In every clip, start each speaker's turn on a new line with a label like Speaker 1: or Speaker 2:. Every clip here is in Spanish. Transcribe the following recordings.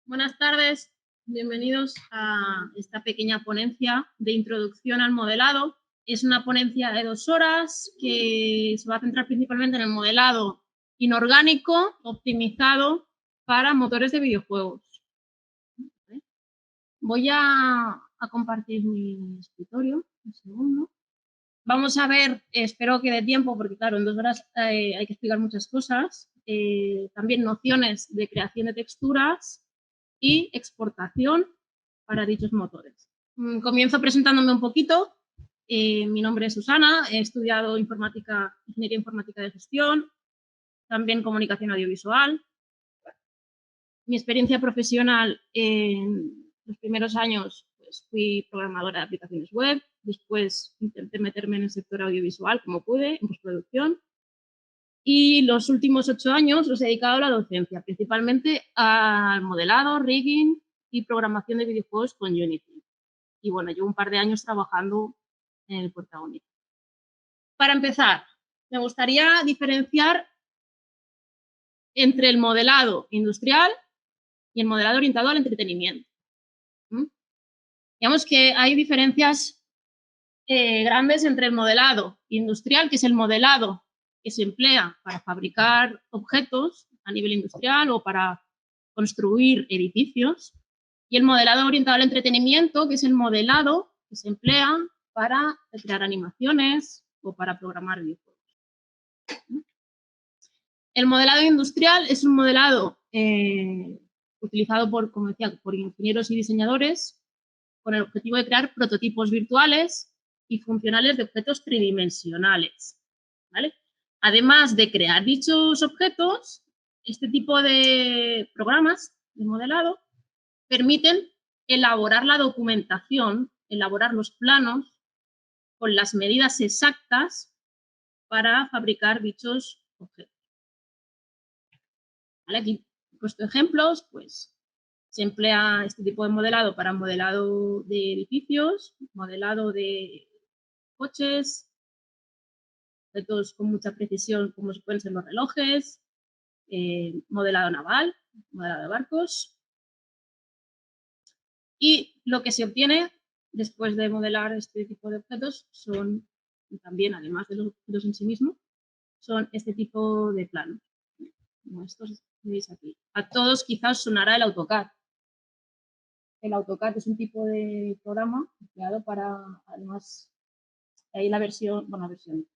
Speaker 1: Buenas tardes, bienvenidos a esta pequeña ponencia de introducción al modelado. Es una ponencia de 2 horas que se va a centrar principalmente en el modelado inorgánico optimizado para motores de videojuegos. Voy a compartir mi escritorio, un segundo. Vamos a ver, espero que dé tiempo, porque claro, en 2 horas hay que explicar muchas cosas. También nociones de creación de texturas y exportación para dichos motores. Comienzo presentándome un poquito. Mi nombre es Susana, he estudiado ingeniería informática de gestión, también comunicación audiovisual. Mi experiencia profesional en los primeros años, pues fui programadora de aplicaciones web, después intenté meterme en el sector audiovisual como pude, en postproducción, y los últimos 8 años los he dedicado a la docencia, principalmente al modelado, rigging y programación de videojuegos con Unity. Y bueno, llevo un par de años trabajando en el protagonista. Para empezar, me gustaría diferenciar entre el modelado industrial y el modelado orientado al entretenimiento. Digamos que hay diferencias grandes entre el modelado industrial, que es el modelado que se emplea para fabricar objetos a nivel industrial o para construir edificios, y el modelado orientado al entretenimiento, que es el modelado que se emplea para crear animaciones o para programar videojuegos. El modelado industrial es un modelado utilizado por, como decía, por ingenieros y diseñadores con el objetivo de crear prototipos virtuales y funcionales de objetos tridimensionales, ¿vale? Además de crear dichos objetos, este tipo de programas de modelado permiten elaborar la documentación, elaborar los planos con las medidas exactas para fabricar dichos objetos. ¿Vale? Aquí he puesto ejemplos, pues se emplea este tipo de modelado para modelado de edificios, modelado de coches, objetos con mucha precisión como pueden ser los relojes, modelado naval, modelado de barcos. Y lo que se obtiene después de modelar este tipo de objetos son, también además de los objetos en sí mismos, son este tipo de planos, como estos que veis aquí. A todos quizás sonará el AutoCAD. El AutoCAD es un tipo de programa creado para, además, ahí la versión, bueno,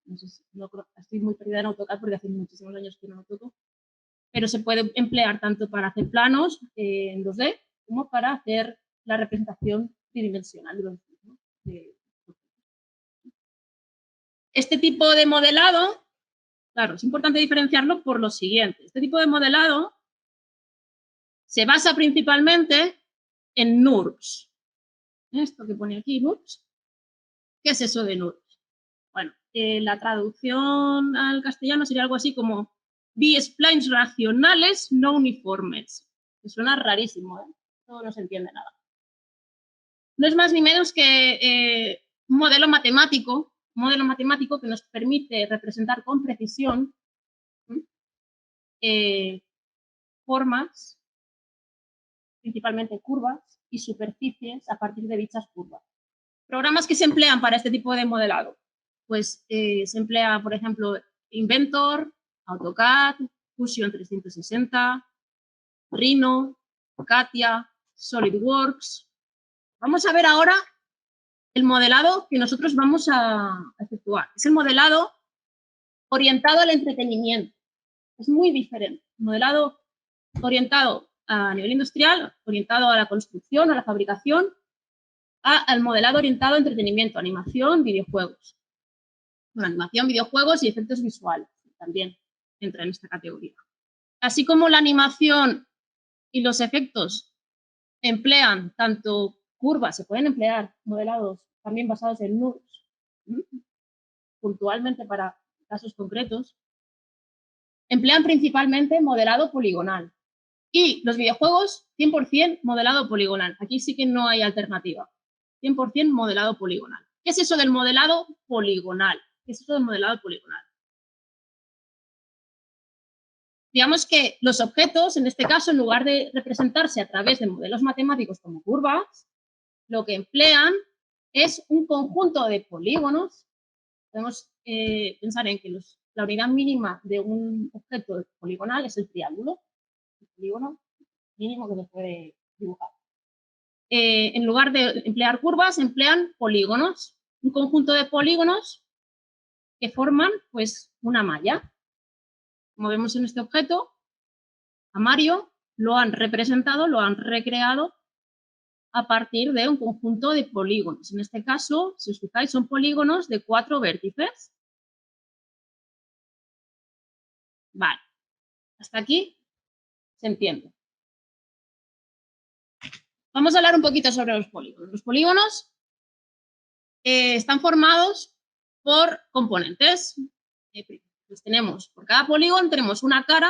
Speaker 1: no sé si, no, estoy muy perdida en AutoCAD porque hace muchísimos años que no lo toco, pero se puede emplear tanto para hacer planos en 2D como para hacer la representación tridimensional de los mismos. Este tipo de modelado, claro, es importante diferenciarlo por lo siguiente. Este tipo de modelado se basa principalmente en NURBS. Esto que pone aquí, NURBS. ¿Qué es eso de NURBS? Bueno, la traducción al castellano sería algo así como B-splines racionales no uniformes. Que suena rarísimo, ¿eh? No se entiende nada. No es más ni menos que un modelo matemático que nos permite representar con precisión formas, principalmente curvas y superficies a partir de dichas curvas. Programas que se emplean para este tipo de modelado, pues se emplea, por ejemplo, Inventor, AutoCAD, Fusion 360, Rhino, Katia, SolidWorks. Vamos a ver ahora el modelado que nosotros vamos a efectuar. Es el modelado orientado al entretenimiento. Es muy diferente. Modelado orientado a nivel industrial, orientado a la construcción, a la fabricación, al modelado orientado a entretenimiento, animación, videojuegos. Bueno, animación, videojuegos y efectos visuales también entra en esta categoría. Así como la animación y los efectos emplean tanto curvas, se pueden emplear modelados también basados en NURBS, puntualmente para casos concretos, emplean principalmente modelado poligonal. Y los videojuegos, 100% modelado poligonal. Aquí sí que no hay alternativa. 100% modelado poligonal. ¿Qué es eso del modelado poligonal? ¿Qué es eso del modelado poligonal? digamos que los objetos, en este caso, en lugar de representarse a través de modelos matemáticos como curvas, lo que emplean es un conjunto de polígonos. Podemos pensar en que la unidad mínima de un objeto poligonal es el triángulo, el polígono mínimo que se puede dibujar. En lugar de emplear curvas, emplean polígonos, un conjunto de polígonos que forman pues una malla. Como vemos en este objeto, a Mario lo han representado, lo han recreado a partir de un conjunto de polígonos. En este caso, si os fijáis, son polígonos de 4 vértices. Vale, hasta aquí se entiende. Vamos a hablar un poquito sobre los polígonos. Los polígonos están formados por componentes. Pues tenemos, por cada polígono tenemos una cara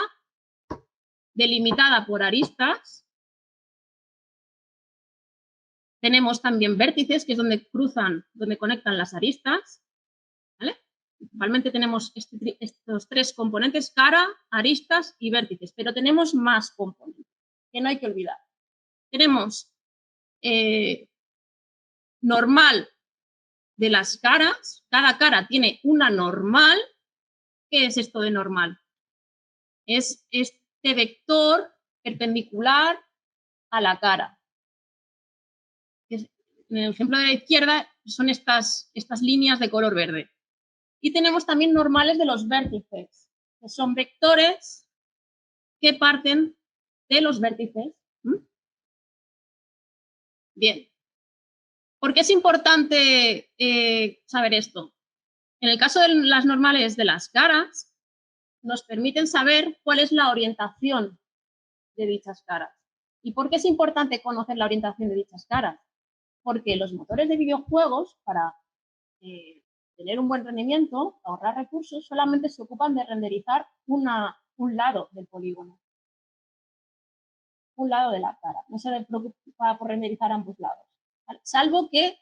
Speaker 1: delimitada por aristas. Tenemos también vértices, que es donde cruzan, donde conectan las aristas. ¿Vale? Principalmente tenemos estos 3 componentes, cara, aristas y vértices, pero tenemos más componentes, que no hay que olvidar. Tenemos normal de las caras, cada cara tiene una normal. ¿Qué es esto de normal? Es este vector perpendicular a la cara. En el ejemplo de la izquierda son estas líneas de color verde. Y tenemos también normales de los vértices, que son vectores que parten de los vértices. Bien. ¿Por qué es importante saber esto? En el caso de las normales de las caras, nos permiten saber cuál es la orientación de dichas caras. ¿Y por qué es importante conocer la orientación de dichas caras? Porque los motores de videojuegos, para tener un buen rendimiento, ahorrar recursos, solamente se ocupan de renderizar un lado del polígono, un lado de la cara. No se preocupa por renderizar ambos lados, ¿vale? Salvo que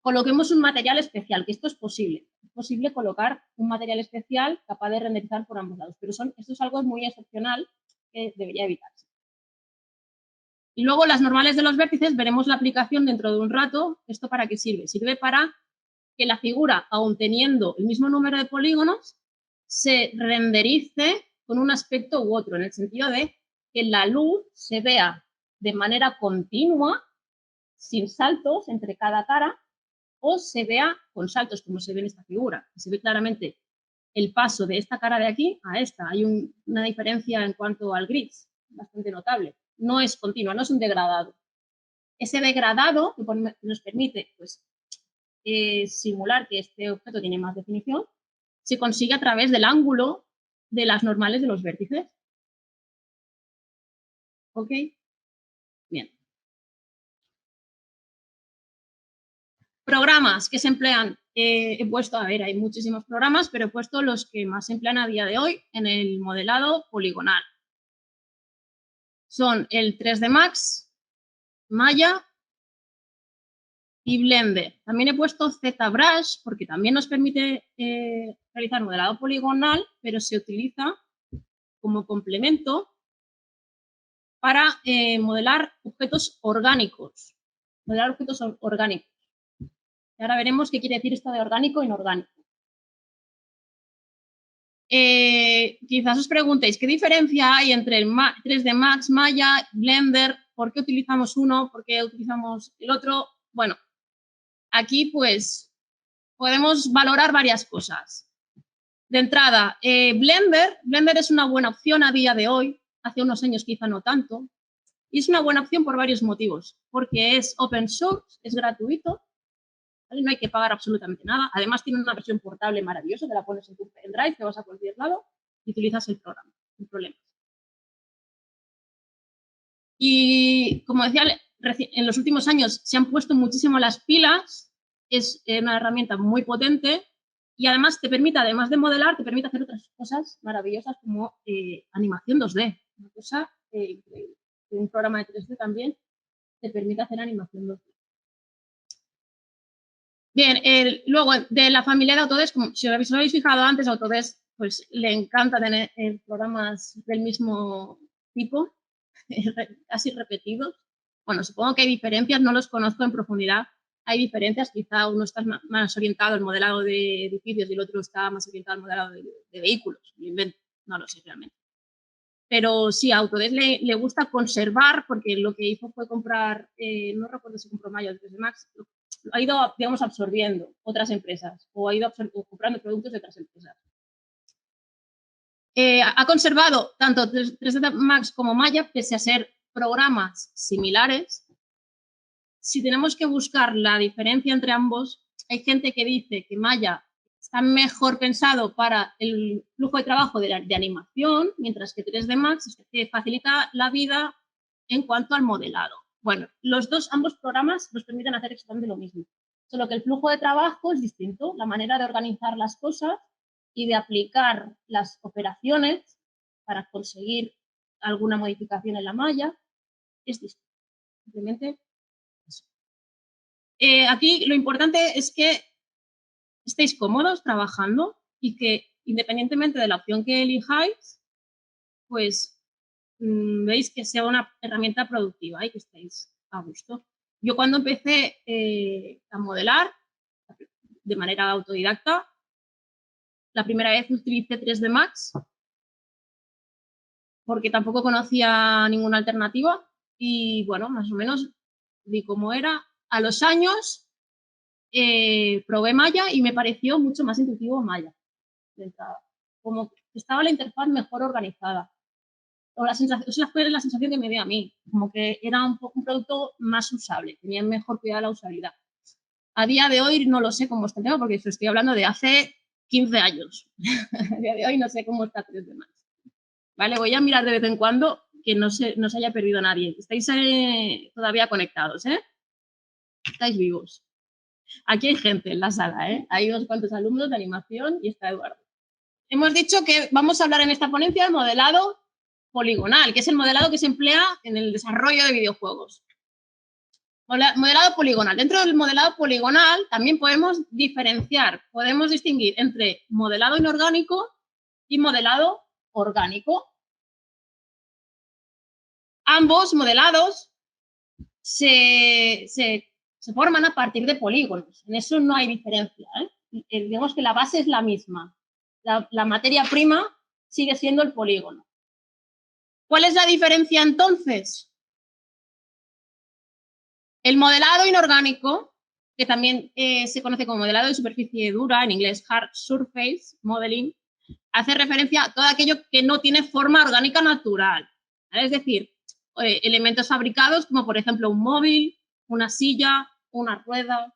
Speaker 1: coloquemos un material especial, que esto es posible. Es posible colocar un material especial capaz de renderizar por ambos lados, pero esto es algo muy excepcional que debería evitarse. Y luego las normales de los vértices, veremos la aplicación dentro de un rato. ¿Esto para qué sirve? Sirve para que la figura, aun teniendo el mismo número de polígonos, se renderice con un aspecto u otro, en el sentido de que la luz se vea de manera continua, sin saltos entre cada cara, o se vea con saltos, como se ve en esta figura. Se ve claramente el paso de esta cara de aquí a esta. Hay una diferencia en cuanto al gris, bastante notable. No es continua, no es un degradado. Ese degradado que nos permite pues, simular que este objeto tiene más definición, se consigue a través del ángulo de las normales de los vértices. ¿Ok? Bien. Programas que se emplean. He puesto, a ver, hay muchísimos programas, pero he puesto los que más se emplean a día de hoy en el modelado poligonal. Son el 3D Max, Maya y Blender. También he puesto ZBrush porque también nos permite realizar modelado poligonal, pero se utiliza como complemento para modelar objetos orgánicos. Modelar objetos orgánicos. Y ahora veremos qué quiere decir esto de orgánico e inorgánico. Quizás os preguntéis, ¿qué diferencia hay entre el 3D Max, Maya, Blender? ¿Por qué utilizamos uno? ¿Por qué utilizamos el otro? Bueno, aquí pues podemos valorar varias cosas. De entrada, Blender es una buena opción a día de hoy, hace unos años quizá no tanto, y es una buena opción por varios motivos, porque es open source, es gratuito, ¿vale? No hay que pagar absolutamente nada, además tiene una versión portable maravillosa, te la pones en tu pendrive, te vas a cualquier lado y utilizas el programa, sin problemas. Y como decía, en los últimos años se han puesto muchísimo las pilas, es una herramienta muy potente y además te permite, además de modelar, te permite hacer otras cosas maravillosas como animación 2D, una cosa increíble. Un programa de 3D también te permite hacer animación 2D. Bien, luego de la familia de Autodesk, como si os habéis fijado antes, Autodesk pues le encanta tener programas del mismo tipo, casi repetidos. Bueno, supongo que hay diferencias, no los conozco en profundidad. Hay diferencias, quizá uno está más orientado al modelado de edificios y el otro está más orientado al modelado de vehículos. No lo sé realmente. Pero sí, a Autodesk le gusta conservar, porque lo que hizo fue comprar, no recuerdo si compró Maya o 3D Max, ha ido, digamos, absorbiendo otras empresas o ha ido comprando productos de otras empresas. Ha conservado tanto 3D Max como Maya, pese a ser programas similares. Si tenemos que buscar la diferencia entre ambos, hay gente que dice que Maya está mejor pensado para el flujo de trabajo de animación, mientras que 3D Max facilita la vida en cuanto al modelado. Bueno, ambos programas nos permiten hacer exactamente lo mismo, solo que el flujo de trabajo es distinto, la manera de organizar las cosas y de aplicar las operaciones para conseguir alguna modificación en la malla es distinto. Simplemente eso. Aquí lo importante es que estéis cómodos trabajando y que independientemente de la opción que elijáis, pues veis que sea una herramienta productiva y que estéis a gusto. Yo cuando empecé a modelar de manera autodidacta, la primera vez utilicé 3D Max porque tampoco conocía ninguna alternativa y bueno, más o menos vi cómo era. A los años probé Maya y me pareció mucho más intuitivo Maya. Como estaba la interfaz mejor organizada. O esa fue la sensación que me dio a mí, como que era un producto más usable, tenía mejor cuidado de la usabilidad. A día de hoy no lo sé cómo está el tema, porque estoy hablando de hace 15 años. A día de hoy no sé cómo está 3D Max. Vale, voy a mirar de vez en cuando que no se haya perdido nadie. Estáis todavía conectados, ¿eh? Estáis vivos. Aquí hay gente en la sala, ¿eh? Hay unos cuantos alumnos de animación y está Eduardo. Hemos dicho que vamos a hablar en esta ponencia del modelado poligonal, que es el modelado que se emplea en el desarrollo de videojuegos. Modelado poligonal. Dentro del modelado poligonal también podemos diferenciar, podemos distinguir entre modelado inorgánico y modelado orgánico. Ambos modelados se forman a partir de polígonos. En eso no hay diferencia, ¿eh? Digamos que la base es la misma. La materia prima sigue siendo el polígono. ¿Cuál es la diferencia entonces? El modelado inorgánico, que también se conoce como modelado de superficie dura, en inglés hard surface modeling, hace referencia a todo aquello que no tiene forma orgánica natural. ¿Vale? Es decir, elementos fabricados como por ejemplo un móvil, una silla, una rueda.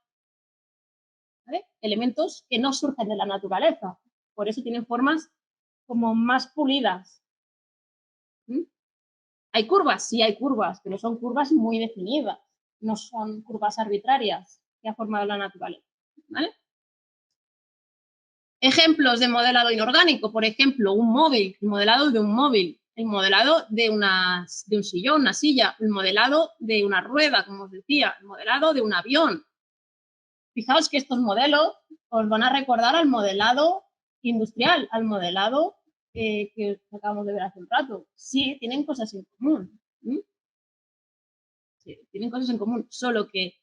Speaker 1: ¿Vale? Elementos que no surgen de la naturaleza. Por eso tienen formas como más pulidas. ¿Mm? ¿Hay curvas? Sí, hay curvas, pero son curvas muy definidas. No son curvas arbitrarias que ha formado la naturaleza. ¿Vale? Ejemplos de modelado inorgánico, por ejemplo, un móvil, el modelado de un móvil, el modelado de un sillón, una silla, el modelado de una rueda, como os decía, el modelado de un avión. Fijaos que estos modelos os van a recordar al modelado industrial, al modelado que acabamos de ver hace un rato. Sí, tienen cosas en común. Sí, tienen cosas en común, solo que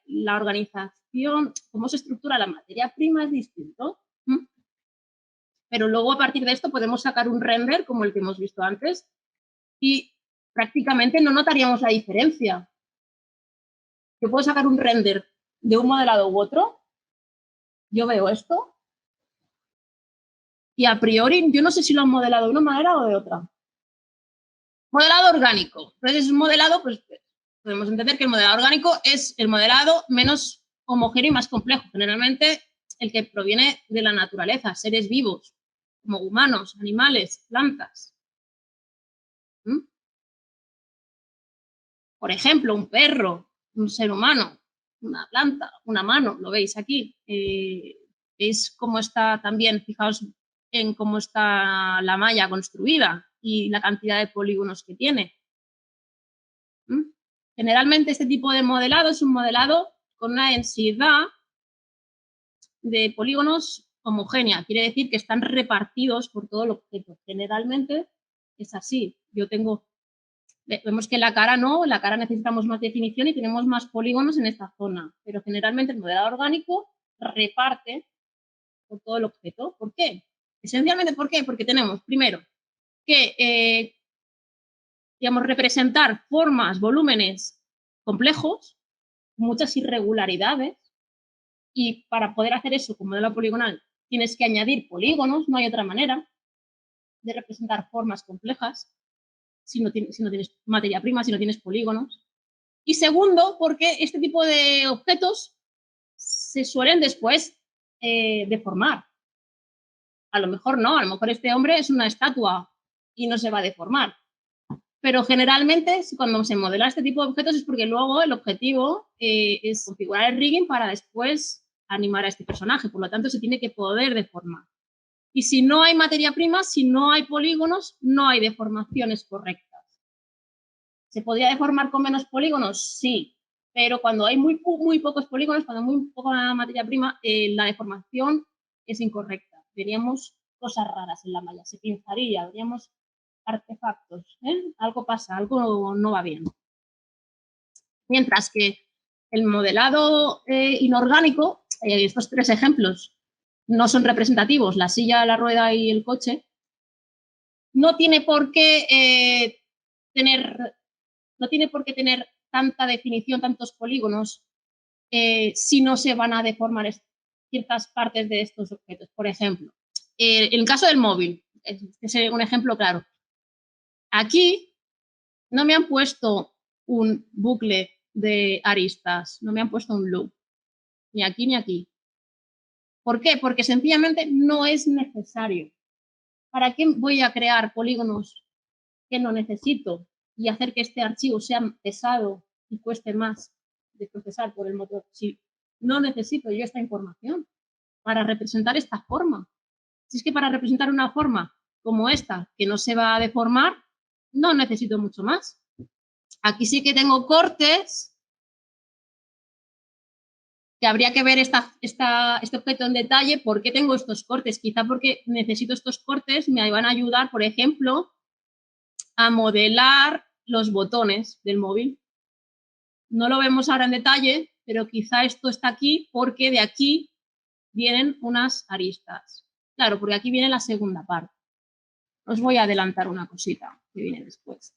Speaker 1: la organización, cómo se estructura la materia prima es distinto. Pero luego a partir de esto podemos sacar un render como el que hemos visto antes y prácticamente no notaríamos la diferencia. Yo puedo sacar un render de un modelado u otro, yo veo esto y a priori yo no sé si lo han modelado de una manera o de otra. Modelado orgánico. Entonces es un modelado, pues podemos entender que el modelado orgánico es el modelado menos homogéneo y más complejo. Generalmente el que proviene de la naturaleza, seres vivos, como humanos, animales, plantas. Por ejemplo, un perro, un ser humano, una planta, una mano, lo veis aquí. Es cómo está también, fijaos en cómo está la malla construida y la cantidad de polígonos que tiene. Generalmente este tipo de modelado es un modelado con una densidad de polígonos homogénea, quiere decir que están repartidos por todo el objeto. Generalmente es así. Yo tengo, vemos que la cara no, la cara necesitamos más definición y tenemos más polígonos en esta zona, pero generalmente el modelado orgánico reparte por todo el objeto. ¿Por qué? Esencialmente, ¿por qué? Porque tenemos, primero, que digamos, representar formas, volúmenes complejos, muchas irregularidades, y para poder hacer eso con modelo poligonal tienes que añadir polígonos, no hay otra manera de representar formas complejas si no tienes materia prima, si no tienes polígonos. Y segundo, porque este tipo de objetos se suelen después deformar. A lo mejor no, a lo mejor este hombre es una estatua y no se va a deformar. Pero generalmente cuando se modela este tipo de objetos es porque luego el objetivo es configurar el rigging para después animar a este personaje. Por lo tanto, se tiene que poder deformar. Y si no hay materia prima, si no hay polígonos, no hay deformaciones correctas. ¿Se podría deformar con menos polígonos? Sí, pero cuando hay muy pocos polígonos, cuando hay muy poca materia prima, la deformación es incorrecta. Veríamos cosas raras en la malla, se pinzaría, veríamos artefactos, algo pasa, algo no va bien. Mientras que el modelado inorgánico, estos tres ejemplos no son representativos, la silla, la rueda y el coche, no tiene por qué tener tanta definición, tantos polígonos, si no se van a deformar ciertas partes de estos objetos. Por ejemplo, en el caso del móvil, es un ejemplo claro. Aquí no me han puesto un bucle de aristas, no me han puesto un loop, ni aquí ni aquí. ¿Por qué? Porque sencillamente no es necesario. ¿Para qué voy a crear polígonos que no necesito y hacer que este archivo sea pesado y cueste más de procesar por el motor? Si no necesito yo esta información para representar esta forma. Si es que para representar una forma como esta, que no se va a deformar, no necesito mucho más. Aquí sí que tengo cortes, que habría que ver este objeto en detalle. ¿Por qué tengo estos cortes? Quizá porque necesito estos cortes, me van a ayudar, por ejemplo, a modelar los botones del móvil. No lo vemos ahora en detalle, pero quizá esto está aquí porque de aquí vienen unas aristas. Claro, porque aquí viene la segunda parte. Os voy a adelantar una cosita que viene después.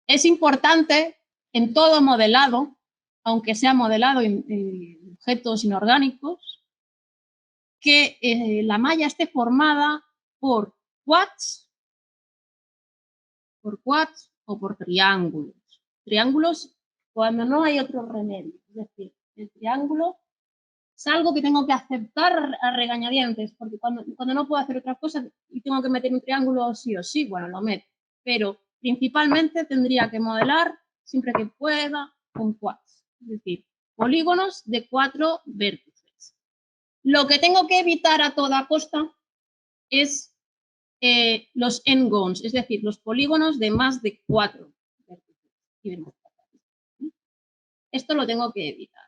Speaker 1: Es importante en todo modelado, aunque sea modelado en objetos inorgánicos, que la malla esté formada por quads o por triángulos. Triángulos cuando no hay otro remedio. Es decir, el triángulo es algo que tengo que aceptar a regañadientes, porque cuando no puedo hacer otra cosa y tengo que meter un triángulo sí o sí, bueno, lo meto. Pero principalmente tendría que modelar, siempre que pueda, con quads. Es decir, polígonos de 4 vértices. Lo que tengo que evitar a toda costa es los n-gons, es decir, los polígonos de más de 4 vértices. Esto lo tengo que evitar.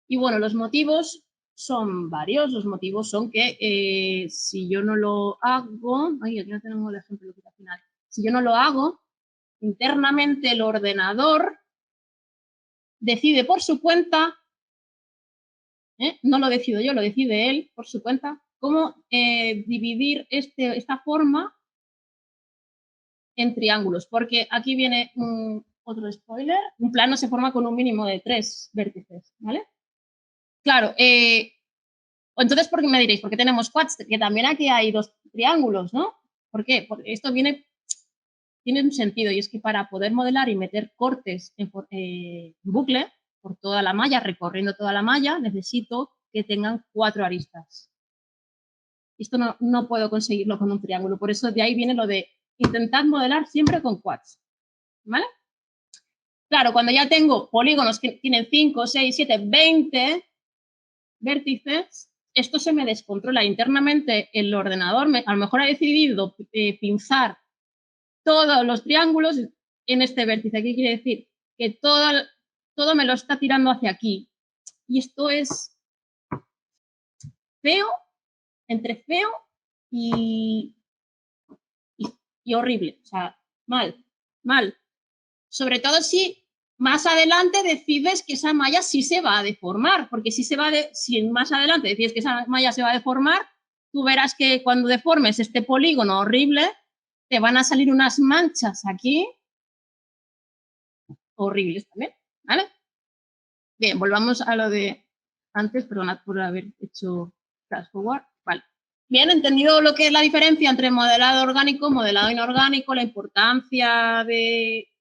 Speaker 1: Y bueno, los motivos son varios. Los motivos son que si yo no lo hago, aquí no tenemos el ejemplo al final. Si yo no lo hago, internamente el ordenador decide por su cuenta, no lo decido yo, lo decide él por su cuenta, cómo dividir esta forma en triángulos. Porque aquí viene otro spoiler, un plano se forma con un mínimo de 3 vértices, ¿vale? Claro, entonces, ¿por qué me diréis? Porque tenemos quads, que también aquí hay 2 triángulos, ¿no? ¿Por qué? Porque esto tiene un sentido, y es que para poder modelar y meter cortes en bucle por toda la malla, recorriendo toda la malla, necesito que tengan 4 aristas. Esto no puedo conseguirlo con un triángulo, por eso de ahí viene lo de intentar modelar siempre con quads, ¿vale? Claro, cuando ya tengo polígonos que tienen 5, 6, 7, 20 vértices, esto se me descontrola internamente. El ordenador a lo mejor ha decidido pinzar todos los triángulos en este vértice. ¿Qué quiere decir? Que todo me lo está tirando hacia aquí. Y esto es feo entre feo y horrible. O sea, mal, mal. Sobre todo si más adelante decides que esa malla sí se va a deformar, porque si más adelante decides que esa malla se va a deformar, tú verás que cuando deformes este polígono horrible, te van a salir unas manchas aquí horribles también, ¿vale? Bien, volvamos a lo de antes, perdonad por haber hecho flash forward. Vale. Bien, entendido lo que es la diferencia entre modelado orgánico, modelado inorgánico, la importancia de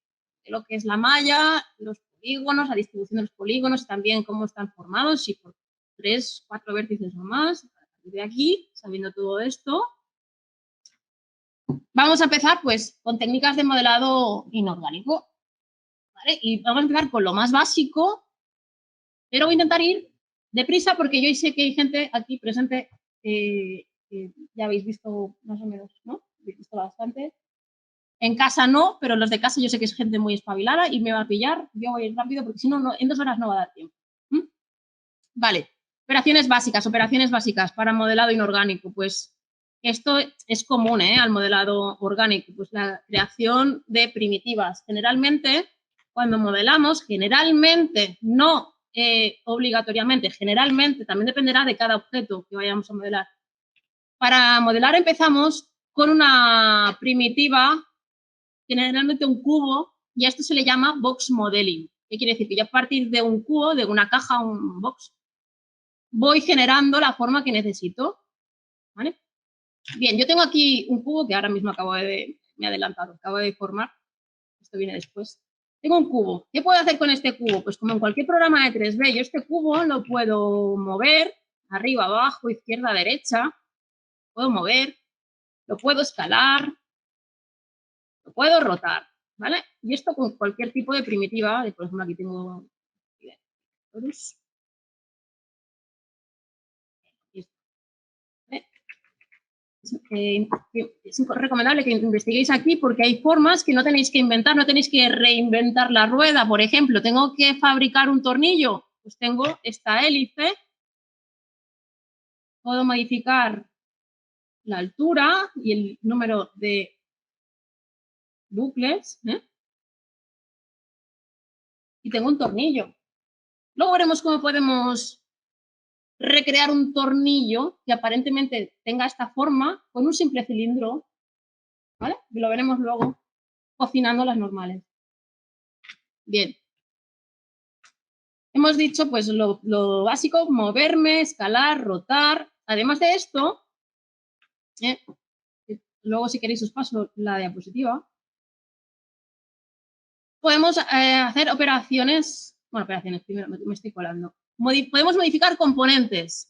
Speaker 1: lo que es la malla, los polígonos, la distribución de los polígonos, también cómo están formados, si por 3, 4 vértices o más. De aquí, sabiendo todo esto, vamos a empezar pues con técnicas de modelado inorgánico. ¿Vale? Y vamos a empezar con lo más básico, pero voy a intentar ir deprisa porque yo sé que hay gente aquí presente que ya habéis visto más o menos, ¿no? Habéis visto bastante. En casa no, pero los de casa yo sé que es gente muy espabilada y me va a pillar. Yo voy a ir rápido porque si no, en 2 horas no va a dar tiempo. Vale, operaciones básicas para modelado inorgánico. Pues esto es común al modelado orgánico, pues la creación de primitivas. Generalmente, cuando modelamos, generalmente, no obligatoriamente, generalmente, también dependerá de cada objeto que vayamos a modelar. Para modelar empezamos con una primitiva, generalmente un cubo, y a esto se le llama box modeling. ¿Qué quiere decir? Que yo a partir de un cubo, de una caja, un box, voy generando la forma que necesito. ¿Vale? Bien, yo tengo aquí un cubo que ahora mismo me he adelantado, acabo de formar. Esto viene después. Tengo un cubo. ¿Qué puedo hacer con este cubo? Pues como en cualquier programa de 3D, yo este cubo lo puedo mover arriba, abajo, izquierda, derecha. Puedo mover, lo puedo escalar, lo puedo rotar, ¿vale? Y esto con cualquier tipo de primitiva. Por ejemplo, aquí tengo... Es recomendable que investiguéis aquí porque hay formas que no tenéis que inventar, no tenéis que reinventar la rueda. Por ejemplo, tengo que fabricar un tornillo, pues tengo esta hélice, puedo modificar la altura y el número de bucles, y tengo un tornillo. Luego veremos cómo podemos recrear un tornillo que aparentemente tenga esta forma con un simple cilindro, ¿vale? Y lo veremos luego cocinando las normales. Bien. Hemos dicho pues lo básico, moverme, escalar, rotar. Además de esto, luego si queréis os paso la diapositiva, podemos hacer operaciones, primero me estoy colando. Podemos modificar componentes.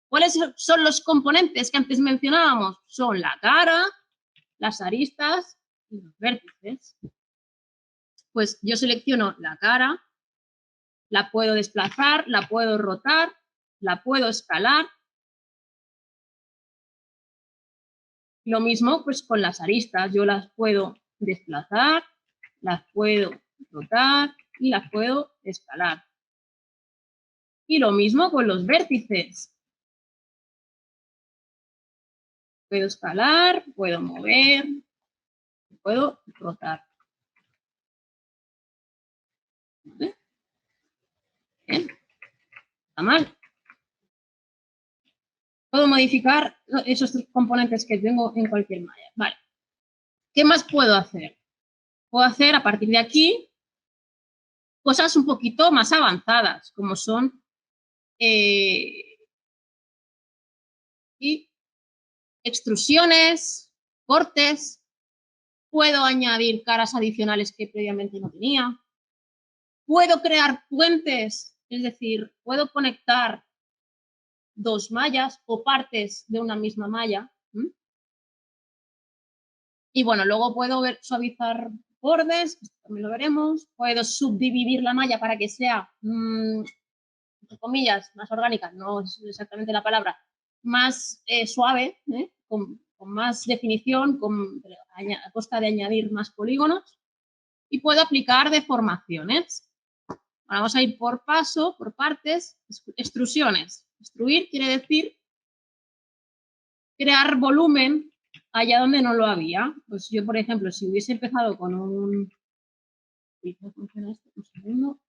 Speaker 1: ¿Cuáles son los componentes que antes mencionábamos? Son la cara, las aristas y los vértices. Pues yo selecciono la cara, la puedo desplazar, la puedo rotar, la puedo escalar. Lo mismo pues con las aristas, yo las puedo desplazar, las puedo rotar y las puedo escalar. Y lo mismo con los vértices. Puedo escalar, puedo mover, puedo rotar. ¿Vale? Bien. Está mal. Puedo modificar esos componentes que tengo en cualquier malla. Vale. ¿Qué más puedo hacer? Puedo hacer a partir de aquí cosas un poquito más avanzadas, como son extrusiones, cortes. Puedo añadir caras adicionales que previamente no tenía. Puedo crear puentes, es decir, puedo conectar 2 mallas o partes de una misma malla. Y bueno, luego puedo suavizar bordes, esto también lo veremos. Puedo subdividir la malla para que sea, entre comillas, más orgánica, no es exactamente la palabra, más suave, con más definición, a costa de añadir más polígonos. Y puedo aplicar deformaciones. Ahora vamos a ir por paso, por partes. Extrusiones. Extruir quiere decir crear volumen allá donde no lo había. Pues yo, por ejemplo, si hubiese empezado con un... ¿Cómo funciona esto? Un segundo.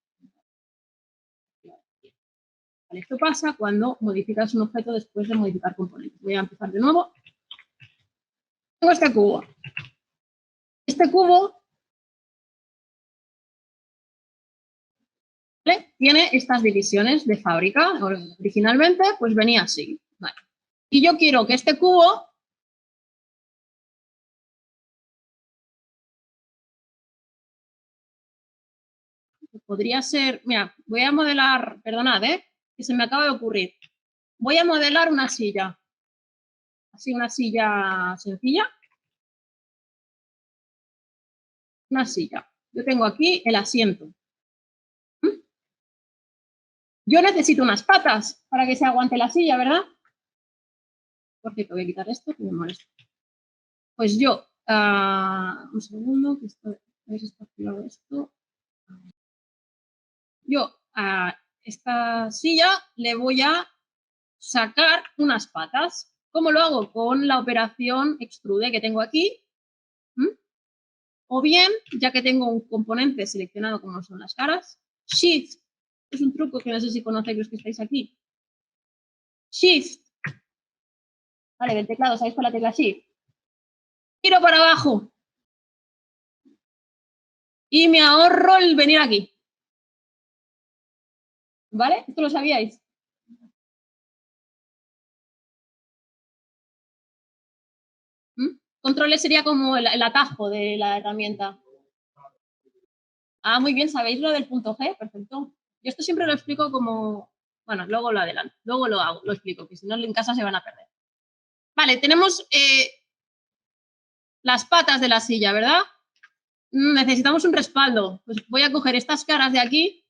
Speaker 1: Vale, esto pasa cuando modificas un objeto después de modificar componentes. Voy a empezar de nuevo. Tengo este cubo. Este cubo, ¿vale?, tiene estas divisiones de fábrica. Originalmente, pues venía así. Vale. Y yo quiero que este cubo podría ser, mira, voy a modelar, perdonad, que se me acaba de ocurrir. Voy a modelar una silla. Así, una silla sencilla. Una silla. Yo tengo aquí el asiento. Yo necesito unas patas para que se aguante la silla, ¿verdad? Por cierto, voy a quitar esto que me molesta. Pues yo, un segundo, que esto, a ver si está activado esto. Yo a esta silla le voy a sacar unas patas. ¿Cómo lo hago? Con la operación extrude que tengo aquí. O bien, ya que tengo un componente seleccionado como son las caras, Shift, es un truco que no sé si conocéis los que estáis aquí. Shift, vale, del teclado, ¿sabéis con la tecla Shift? Tiro para abajo y me ahorro el venir aquí. ¿Vale? ¿Esto lo sabíais? Control sería como el atajo de la herramienta. Ah, muy bien, ¿sabéis lo del punto G? Perfecto. Yo esto siempre lo explico como... Bueno, luego lo adelanto, luego lo hago, lo explico, que si no en casa se van a perder. Vale, tenemos las patas de la silla, ¿verdad? Necesitamos un respaldo. Pues voy a coger estas caras de aquí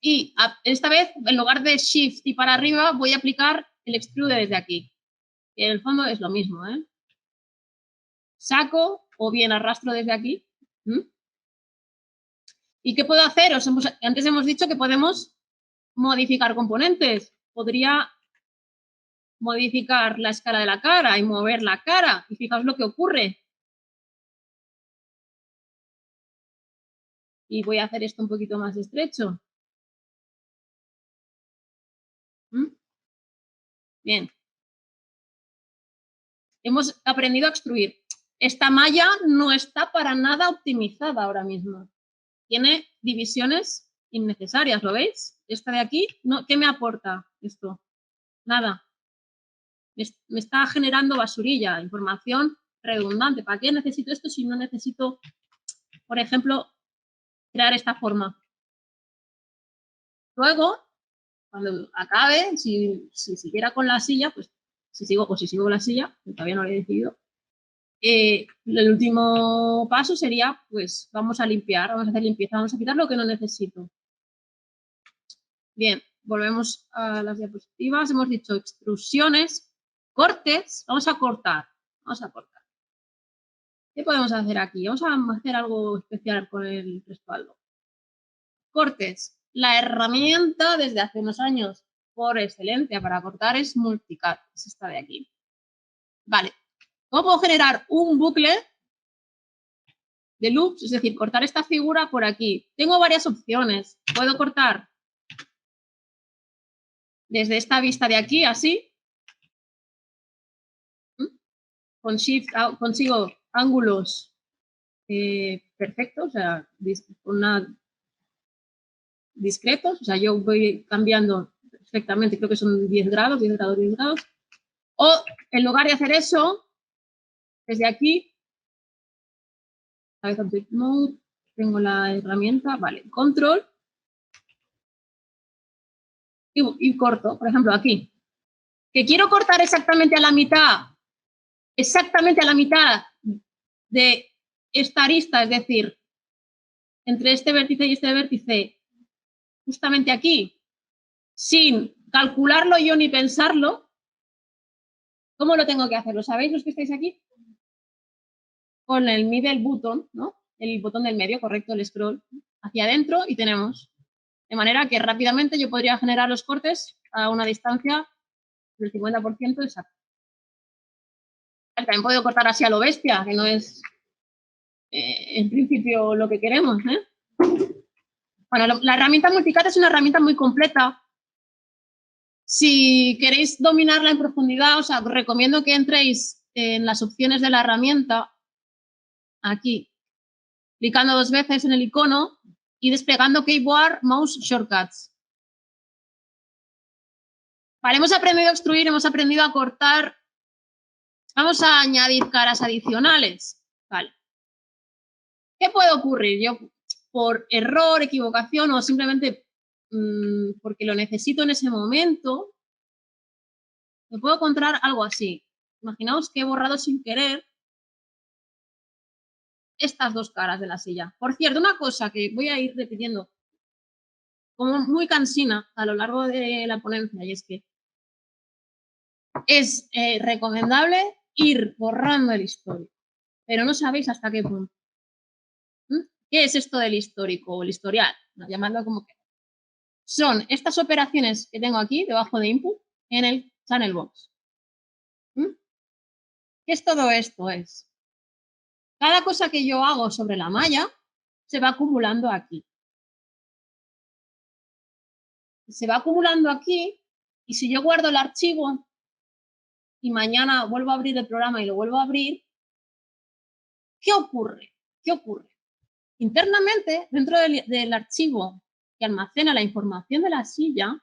Speaker 1: y esta vez, en lugar de Shift y para arriba, voy a aplicar el extrude desde aquí. Y en el fondo es lo mismo, Saco o bien arrastro desde aquí. ¿Y qué puedo hacer? Antes hemos dicho que podemos modificar componentes. Podría modificar la escala de la cara y mover la cara. Y fijaos lo que ocurre. Y voy a hacer esto un poquito más estrecho. Bien. Hemos aprendido a extruir. Esta malla no está para nada optimizada ahora mismo. Tiene divisiones innecesarias, ¿lo veis? Esta de aquí, no, ¿qué me aporta esto? Nada. Me está generando basurilla, información redundante. ¿Para qué necesito esto si no necesito, por ejemplo, crear esta forma? Luego, cuando acabe, si siguiera con la silla, pues si sigo con la silla, que todavía no lo he decidido, el último paso sería, pues vamos a limpiar, vamos a hacer limpieza, vamos a quitar lo que no necesito. Bien, volvemos a las diapositivas, hemos dicho extrusiones, cortes, vamos a cortar. ¿Qué podemos hacer aquí? Vamos a hacer algo especial con el respaldo. Cortes. La herramienta desde hace unos años por excelencia para cortar es Multicut, es esta de aquí. Vale, ¿cómo puedo generar un bucle de loops? Es decir, cortar esta figura por aquí. Tengo varias opciones. Puedo cortar desde esta vista de aquí, así. Con Shift consigo ángulos perfectos, o sea, discretos. O sea, yo voy cambiando perfectamente, creo que son 10 grados, 10 grados, 10 grados. O en lugar de hacer eso, desde aquí, Object Mode, tengo la herramienta, vale, control, y corto, por ejemplo, aquí. Que quiero cortar exactamente a la mitad de esta arista, es decir, entre este vértice y este vértice, justamente aquí, sin calcularlo yo ni pensarlo, ¿cómo lo tengo que hacer? ¿Lo sabéis los que estáis aquí? Con el middle button, ¿no? El botón del medio, correcto, el scroll, hacia adentro y tenemos. De manera que rápidamente yo podría generar los cortes a una distancia del 50% exacto. También puedo cortar así a lo bestia, que no es en principio lo que queremos, ¿eh? Bueno, la herramienta Multicad es una herramienta muy completa. Si queréis dominarla en profundidad, os recomiendo que entréis en las opciones de la herramienta, aquí, clicando 2 veces en el icono y desplegando Keyboard Mouse Shortcuts. Vale, hemos aprendido a extruir, hemos aprendido a cortar. Vamos a añadir caras adicionales. Vale. ¿Qué puede ocurrir? Yo, por error, equivocación o simplemente porque lo necesito en ese momento, me puedo encontrar algo así. Imaginaos que he borrado sin querer estas 2 caras de la silla. Por cierto, una cosa que voy a ir repitiendo como muy cansina a lo largo de la ponencia, y es que es recomendable ir borrando el histórico, pero no sabéis hasta qué punto. ¿Qué es esto del histórico o el historial? Llamadlo como que. Son estas operaciones que tengo aquí debajo de input en el channel box. ¿Qué es todo esto? Es cada cosa que yo hago sobre la malla se va acumulando aquí. Se va acumulando aquí y si yo guardo el archivo y mañana vuelvo a abrir el programa y lo vuelvo a abrir, ¿qué ocurre? ¿Qué ocurre? Internamente, dentro del archivo que almacena la información de la silla,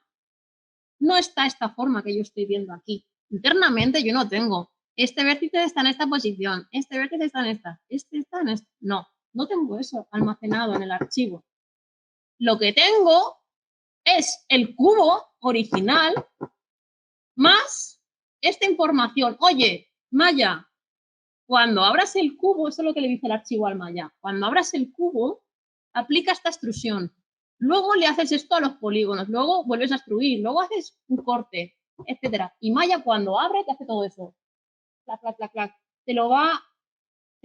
Speaker 1: no está esta forma que yo estoy viendo aquí. Internamente yo no tengo, este vértice está en esta posición, este vértice está en esta, este está en esta. No, no tengo eso almacenado en el archivo. Lo que tengo es el cubo original más esta información. Oye, Maya, cuando abras el cubo, eso es lo que le dice el archivo al Maya, cuando abras el cubo, aplica esta extrusión. Luego le haces esto a los polígonos, luego vuelves a extruir, luego haces un corte, etcétera. Y Maya cuando abre te hace todo eso. Clac, clac, clac, clac. Te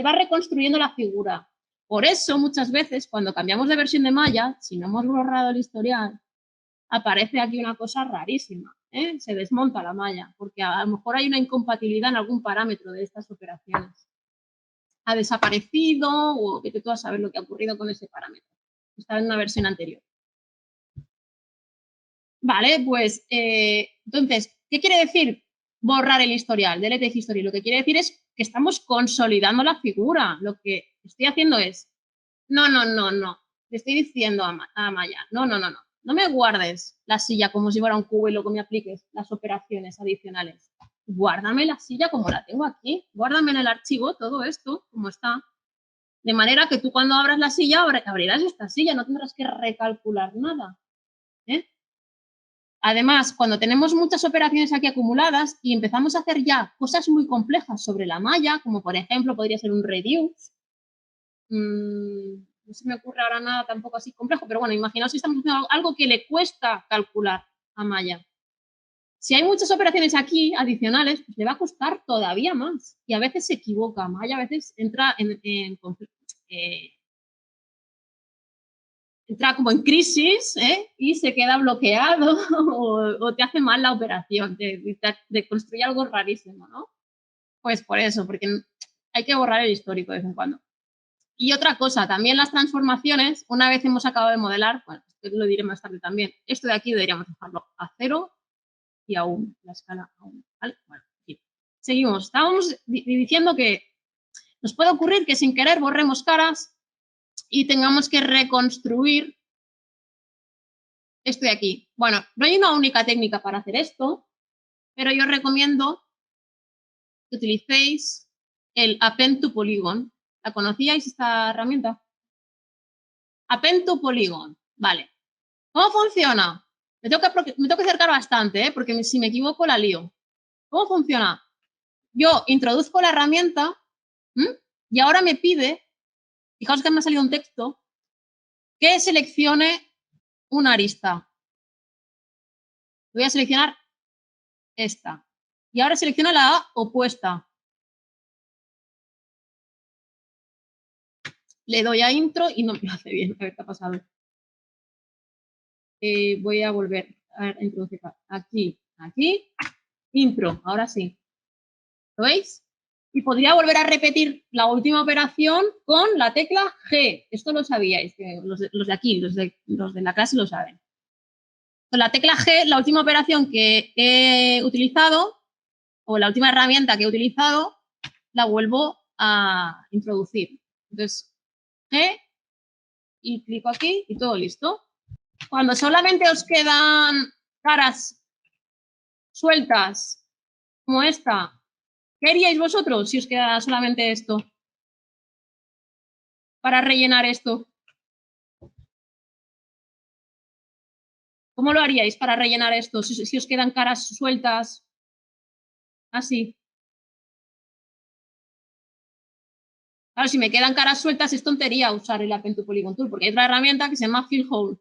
Speaker 1: va reconstruyendo la figura. Por eso muchas veces cuando cambiamos de versión de Maya, si no hemos borrado el historial, aparece aquí una cosa rarísima, ¿eh? Se desmonta la malla, porque a lo mejor hay una incompatibilidad en algún parámetro de estas operaciones. Ha desaparecido o vete tú a saber lo que ha ocurrido con ese parámetro. Está en una versión anterior. Vale, pues entonces, ¿qué quiere decir borrar el historial, delete history? Lo que quiere decir es que estamos consolidando la figura. Lo que estoy haciendo es, no. Le estoy diciendo a Maya, no. No me guardes la silla como si fuera un cubo y luego me apliques las operaciones adicionales. Guárdame la silla como la tengo aquí. Guárdame en el archivo todo esto como está. De manera que tú cuando abras la silla abrirás esta silla, no tendrás que recalcular nada. Además, cuando tenemos muchas operaciones aquí acumuladas y empezamos a hacer ya cosas muy complejas sobre la malla, como por ejemplo podría ser un reduce, no se me ocurre ahora nada tampoco así complejo, pero bueno, imaginaos si estamos haciendo algo que le cuesta calcular a Maya. Si hay muchas operaciones aquí adicionales, pues le va a costar todavía más. Y a veces se equivoca. Maya a veces entra entra como en crisis y se queda bloqueado o te hace mal la operación, te construye algo rarísimo, ¿no? Pues por eso, porque hay que borrar el histórico de vez en cuando. Y otra cosa, también las transformaciones, una vez hemos acabado de modelar, bueno, esto lo diré más tarde también, esto de aquí deberíamos dejarlo a 0 y a 1, la escala a 1, ¿vale? Bueno, aquí. Seguimos. Estábamos diciendo que nos puede ocurrir que sin querer borremos caras y tengamos que reconstruir esto de aquí. Bueno, no hay una única técnica para hacer esto, pero yo recomiendo que utilicéis el Append to Polygon. ¿La conocíais esta herramienta? Append to Polygon. Vale. ¿Cómo funciona? Me tengo que acercar bastante, porque si me equivoco la lío. ¿Cómo funciona? Yo introduzco la herramienta y ahora me pide, fijaos que me ha salido un texto, que seleccione una arista. Voy a seleccionar esta. Y ahora selecciona la opuesta. Le doy a intro y no me lo hace bien. A ver qué ha pasado. Voy a volver a introducir aquí, intro. Ahora sí. ¿Lo veis? Y podría volver a repetir la última operación con la tecla G. Esto lo sabíais, que los de aquí, los de la clase lo saben. Con la tecla G, la última operación que he utilizado, o la última herramienta que he utilizado, la vuelvo a introducir. Entonces, G, y clico aquí y todo listo. Cuando solamente os quedan caras sueltas como esta, ¿qué haríais vosotros si os queda solamente esto? Para rellenar esto. ¿Cómo lo haríais para rellenar esto? Si os quedan caras sueltas, así. Claro, si me quedan caras sueltas es tontería usar el Append to Polygon Tool, porque hay otra herramienta que se llama Fill Hole.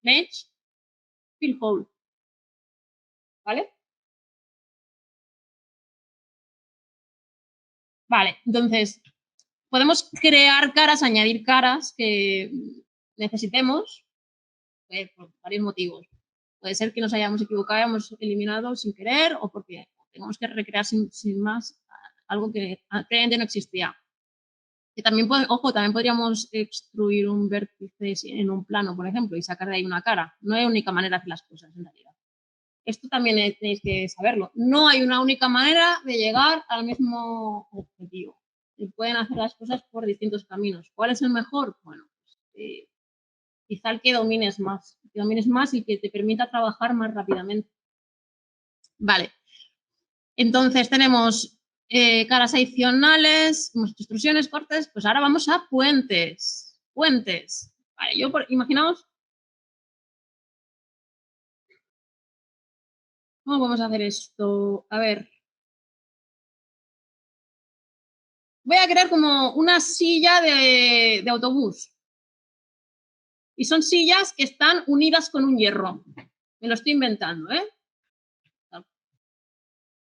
Speaker 1: Mesh, Fill Hole. ¿Vale? Vale, entonces, podemos crear caras, añadir caras que necesitemos por varios motivos. Puede ser que nos hayamos equivocado, hayamos eliminado sin querer o porque tengamos que recrear sin más algo que anteriormente no existía. Que también, ojo, también podríamos extruir un vértice en un plano, por ejemplo, y sacar de ahí una cara. No hay única manera de hacer las cosas, en realidad. Esto también tenéis que saberlo. No hay una única manera de llegar al mismo objetivo. Se pueden hacer las cosas por distintos caminos. ¿Cuál es el mejor? Bueno, pues, quizá el que domines más. El que domines más y que te permita trabajar más rápidamente. Vale. Entonces tenemos caras adicionales, extrusiones, cortes. Pues ahora vamos a puentes. Puentes. Vale, imaginaos. ¿Cómo vamos a hacer esto? A ver. Voy a crear como una silla de autobús. Y son sillas que están unidas con un hierro. Me lo estoy inventando, ¿eh?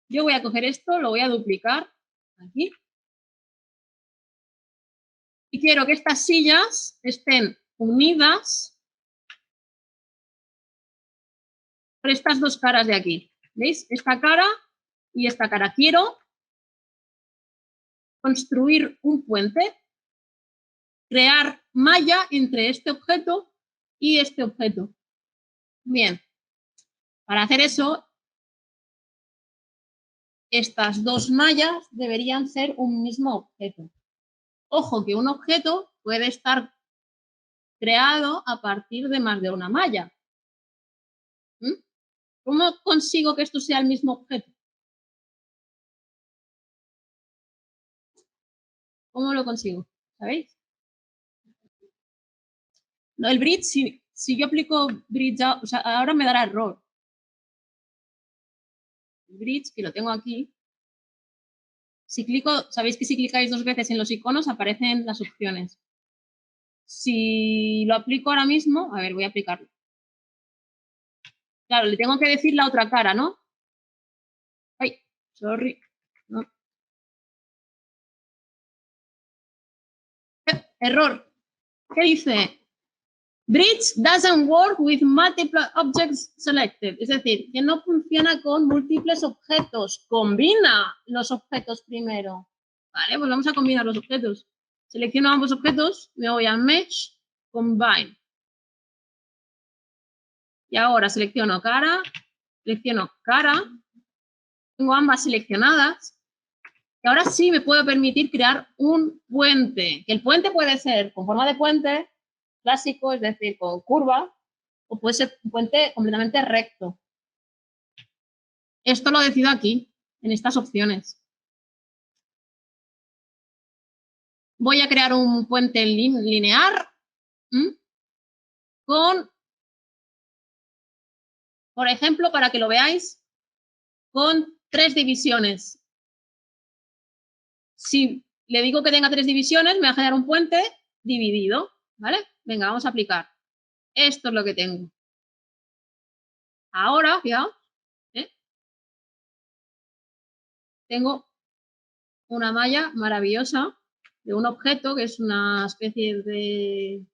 Speaker 1: Yo voy a coger esto, lo voy a duplicar aquí. Y quiero que estas sillas estén unidas por estas dos caras de aquí. ¿Veis? Esta cara y esta cara. Quiero construir un puente, crear malla entre este objeto y este objeto. Bien. Para hacer eso, estas dos mallas deberían ser un mismo objeto. Ojo que un objeto puede estar creado a partir de más de una malla. ¿Cómo consigo que esto sea el mismo objeto? ¿Cómo lo consigo? ¿Sabéis? No, el bridge, si yo aplico bridge, o sea, ahora me dará error. El bridge, que lo tengo aquí. Si clico, sabéis que si clicáis dos veces en los iconos aparecen las opciones. Si lo aplico ahora mismo, a ver, voy a aplicarlo. Claro, le tengo que decir la otra cara, ¿no? Ay, sorry. No. Error. ¿Qué dice? Bridge doesn't work with multiple objects selected. Es decir, que no funciona con múltiples objetos. Combina los objetos primero. Vale, pues vamos a combinar los objetos. Selecciono ambos objetos, me voy a Mesh, Combine. Y ahora selecciono cara, tengo ambas seleccionadas. Y ahora sí me puedo permitir crear un puente. Que el puente puede ser con forma de puente clásico, es decir, con curva, o puede ser un puente completamente recto. Esto lo decido aquí, en estas opciones. Voy a crear un puente lineal con, por ejemplo, para que lo veáis, con 3 divisiones. Si le digo que tenga 3 divisiones, me va a generar un puente dividido, ¿vale? Venga, vamos a aplicar. Esto es lo que tengo. Ahora, fijaos, tengo una malla maravillosa de un objeto que es una especie de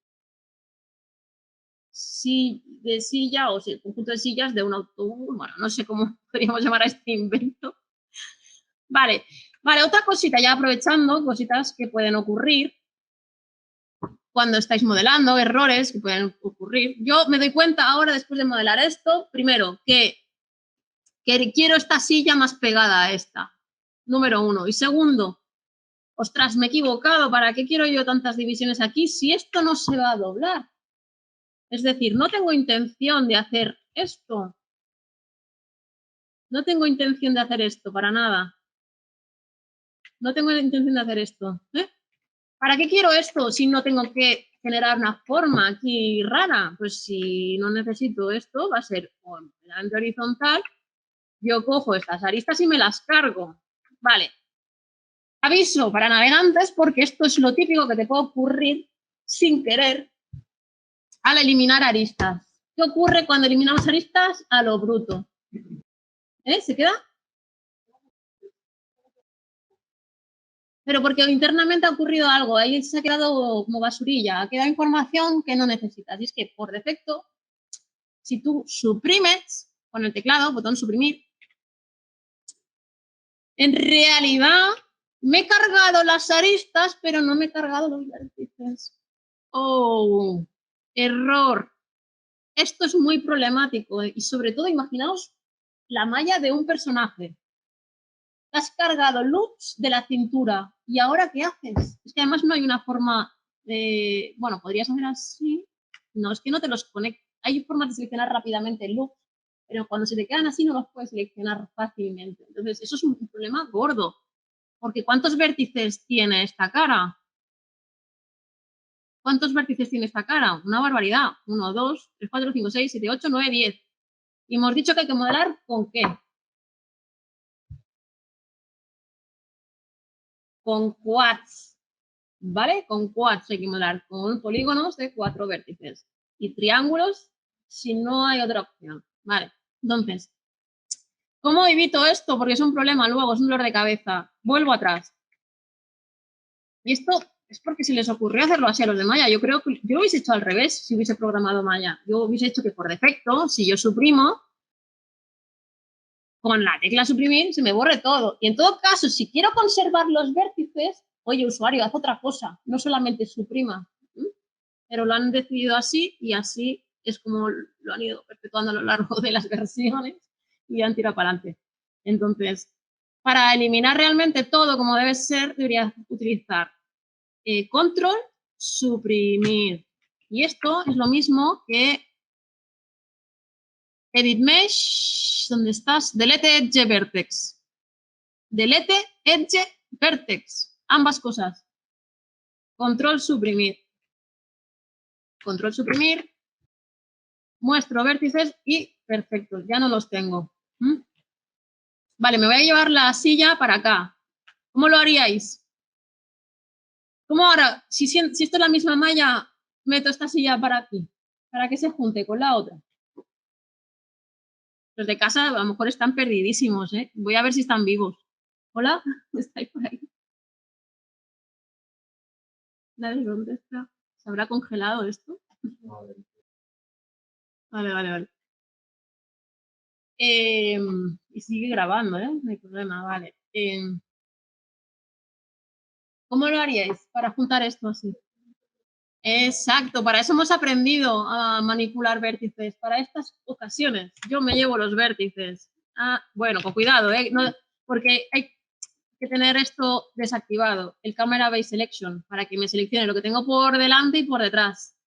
Speaker 1: silla o conjunto de sillas de un autobús. Bueno, no sé cómo podríamos llamar a este invento. Vale, Vale, otra cosita, ya aprovechando, cositas que pueden ocurrir cuando estáis modelando, errores que pueden ocurrir. Yo me doy cuenta ahora, después de modelar esto, primero, que quiero esta silla más pegada a esta, número 1. Y segundo, ostras, me he equivocado, ¿para qué quiero yo tantas divisiones aquí si esto no se va a doblar? Es decir, no tengo intención de hacer esto. No tengo intención de hacer esto, para nada. No tengo intención de hacer esto. ¿Para qué quiero esto si no tengo que generar una forma aquí rara? Pues si no necesito esto, va a ser delante horizontal. Yo cojo estas aristas y me las cargo. Vale. Aviso para navegantes porque esto es lo típico que te puede ocurrir sin querer al eliminar aristas. ¿Qué ocurre cuando eliminamos aristas? A lo bruto. ¿Se queda? Pero porque internamente ha ocurrido algo, ahí se ha quedado como basurilla, ha quedado información que no necesitas. Y es que por defecto, si tú suprimes con el teclado, botón suprimir, en realidad me he cargado las aristas, pero no me he cargado los vértices. Oh, error. Esto es muy problemático y sobre todo imaginaos la malla de un personaje. Te has cargado loops de la cintura y ahora ¿qué haces? Es que además no hay una forma de, bueno, podrías hacer así. No, es que no te los conecta. Hay formas de seleccionar rápidamente loops, pero cuando se te quedan así no los puedes seleccionar fácilmente. Entonces eso es un problema gordo, porque ¿cuántos vértices tiene esta cara? ¿Cuántos vértices tiene esta cara? Una barbaridad. 1, 2, 3, 4, 5, 6, 7, 8, 9, 10. Y hemos dicho que hay que modelar ¿con qué? Con quads, ¿vale? Con quads hay que modelar con polígonos de 4 vértices. Y triángulos si no hay otra opción, ¿vale? Entonces, ¿cómo evito esto? Porque es un problema luego, es un dolor de cabeza. Vuelvo atrás. Y esto es porque se les ocurrió hacerlo así a los de Maya. Yo creo que yo lo hubiese hecho al revés si hubiese programado Maya. Yo hubiese hecho que por defecto, si yo suprimo, con la tecla suprimir se me borre todo. Y en todo caso, si quiero conservar los vértices, oye, usuario, haz otra cosa, no solamente suprima. Pero lo han decidido así y así es como lo han ido perpetuando a lo largo de las versiones y han tirado para adelante. Entonces, para eliminar realmente todo como debe ser, deberías utilizar control, suprimir. Y esto es lo mismo que edit mesh, ¿dónde estás? Delete edge vertex. Delete edge vertex. Ambas cosas. Control, suprimir. Control, suprimir. Muestro vértices y perfecto, ya no los tengo. Vale, me voy a llevar la silla para acá. ¿Cómo lo haríais? ¿Cómo ahora, si esto es la misma malla, meto esta silla para aquí? Para que se junte con la otra. Los de casa a lo mejor están perdidísimos, ¿eh? Voy a ver si están vivos. ¿Hola? ¿Estáis por ahí? ¿Dónde está? ¿Se habrá congelado esto? Vale, vale, vale. Y sigue grabando, ¿eh? No hay problema, vale. ¿Cómo lo haríais para juntar esto así? Exacto, para eso hemos aprendido a manipular vértices, para estas ocasiones. Yo me llevo los vértices. Bueno, con cuidado, no, porque hay que tener esto desactivado, el Camera Base Selection, para que me seleccione lo que tengo por delante y por detrás.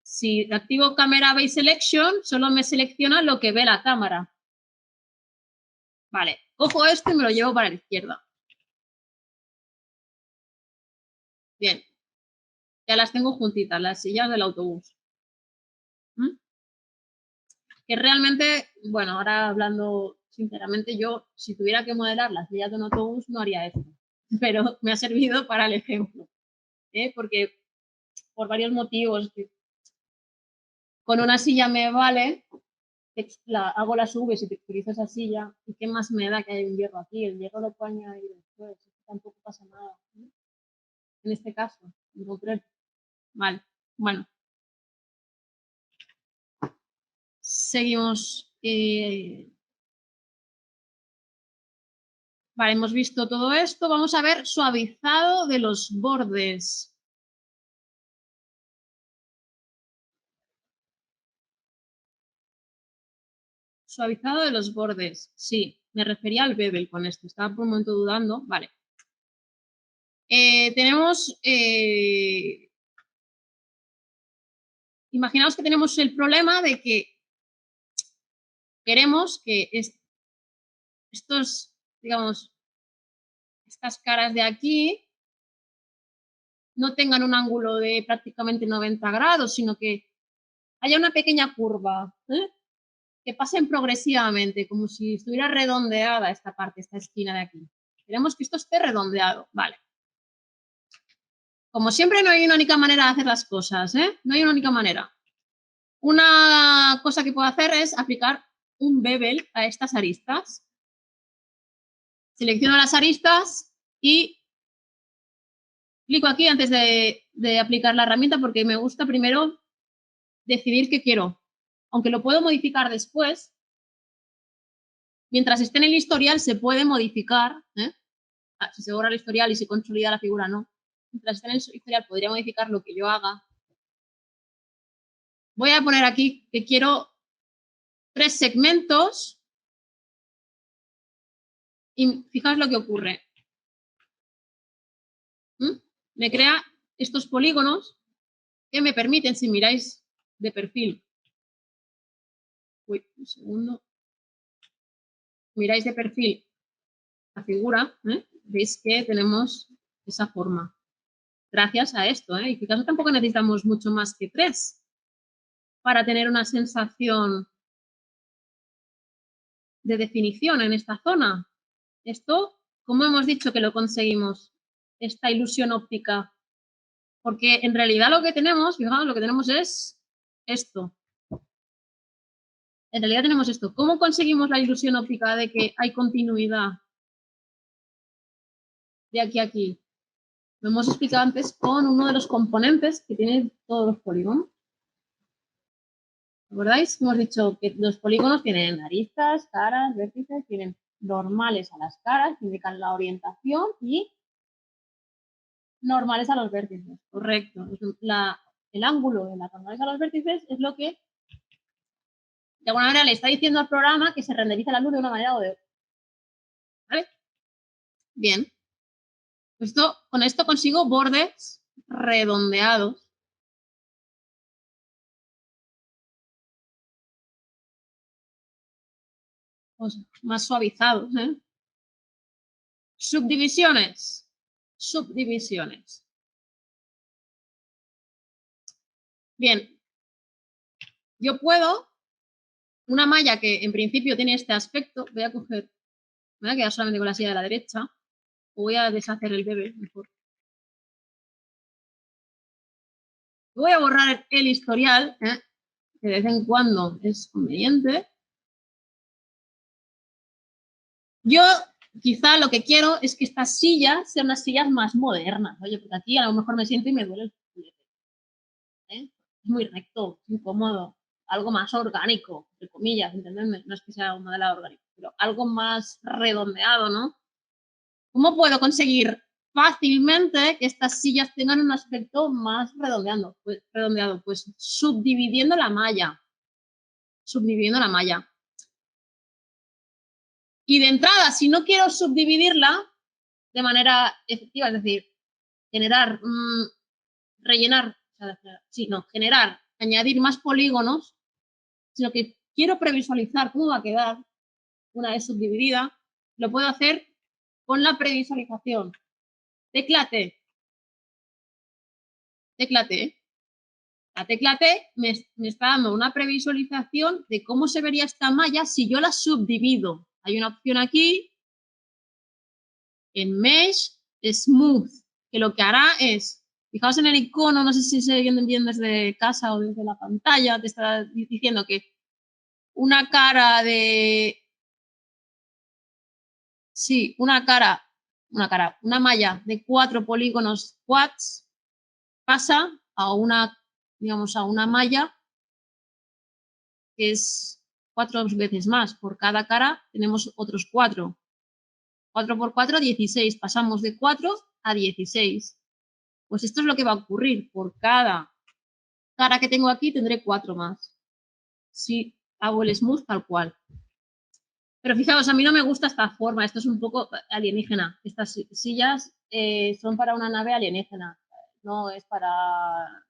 Speaker 1: Si activo Camera Base Selection, solo me selecciona lo que ve la cámara. Vale, cojo esto y me lo llevo para la izquierda. Bien, ya las tengo juntitas, las sillas del autobús. Que realmente, bueno, ahora hablando sinceramente, yo si tuviera que modelar las sillas de un autobús no haría esto, pero me ha servido para el ejemplo, porque por varios motivos, que con una silla me vale, hago las V y texturizo esa silla, y qué más me da que hay un hierro aquí, el hierro lo puedo añadir después, tampoco pasa nada, ¿no? En este caso, en concreto. Vale, bueno. Seguimos. Vale, hemos visto todo esto. Vamos a ver suavizado de los bordes. Suavizado de los bordes. Sí, me refería al bevel con esto. Estaba por un momento dudando. Vale. Tenemos... imaginaos que tenemos el problema de que queremos que estos, digamos, estas caras de aquí no tengan un ángulo de prácticamente 90 grados, sino que haya una pequeña curva, que pasen progresivamente, como si estuviera redondeada esta parte, esta esquina de aquí. Queremos que esto esté redondeado, vale. Como siempre, no hay una única manera de hacer las cosas, no hay una única manera. Una cosa que puedo hacer es aplicar un bevel a estas aristas. Selecciono las aristas y clico aquí antes de aplicar la herramienta porque me gusta primero decidir qué quiero. Aunque lo puedo modificar después, mientras esté en el historial se puede modificar. Si se borra el historial y se consolida la figura, no. Mientras esté en el historial podría modificar lo que yo haga. Voy a poner aquí que quiero 3 segmentos y fijaos lo que ocurre. Me crea estos polígonos que me permiten, si miráis de perfil, un segundo, miráis de perfil la figura, veis que tenemos esa forma. Gracias a esto, y fijaos, tampoco necesitamos mucho más que 3 para tener una sensación de definición en esta zona. Esto, ¿cómo hemos dicho que lo conseguimos? Esta ilusión óptica. Porque en realidad lo que tenemos, fijaos, lo que tenemos es esto. En realidad tenemos esto. ¿Cómo conseguimos la ilusión óptica de que hay continuidad de aquí a aquí? Lo hemos explicado antes con uno de los componentes que tiene todos los polígonos. ¿Recordáis? Hemos dicho que los polígonos tienen aristas, caras, vértices, tienen normales a las caras, que indican la orientación, y normales a los vértices. Correcto. El ángulo de las normales a los vértices es lo que de alguna manera le está diciendo al programa que se renderiza la luz de una manera o de otra. ¿Vale? Bien. Con esto consigo bordes redondeados. Más suavizados. Subdivisiones. Subdivisiones. Bien. Yo puedo, una malla que en principio tiene este aspecto, voy a coger, me voy a quedar solamente con la silla de la derecha, o voy a deshacer el bebé mejor. Voy a borrar el historial, que de vez en cuando es conveniente. Yo quizá lo que quiero es que estas sillas sean unas sillas más modernas. Oye, porque aquí a lo mejor me siento y me duele el culete. Es muy recto, incómodo, algo más orgánico, entre comillas, ¿entendedme? No es que sea un modelo orgánico, pero algo más redondeado, ¿no? ¿Cómo puedo conseguir fácilmente que estas sillas tengan un aspecto más redondeado? Pues subdividiendo la malla. Subdividiendo la malla. Y de entrada, si no quiero subdividirla de manera efectiva, es decir, generar, rellenar, generar, añadir más polígonos, sino que quiero previsualizar cómo va a quedar una vez subdividida, lo puedo hacer con la previsualización. Tecla T. Tecla T. La tecla T me está dando una previsualización de cómo se vería esta malla si yo la subdivido. Hay una opción aquí, en Mesh, Smooth, que lo que hará es, fijaos en el icono, no sé si se ve bien desde casa o desde la pantalla, te está diciendo que una cara de... Sí, una malla de 4 polígonos quads pasa a una, digamos, a una malla que es 4 veces más. Por cada cara tenemos otros 4. 4 por 4, 16. Pasamos de 4 a 16. Pues esto es lo que va a ocurrir. Por cada cara que tengo aquí tendré 4 más. Si hago el smooth tal cual. Pero fijaos, a mí no me gusta esta forma. Esto es un poco alienígena. Estas sillas son para una nave alienígena. No es para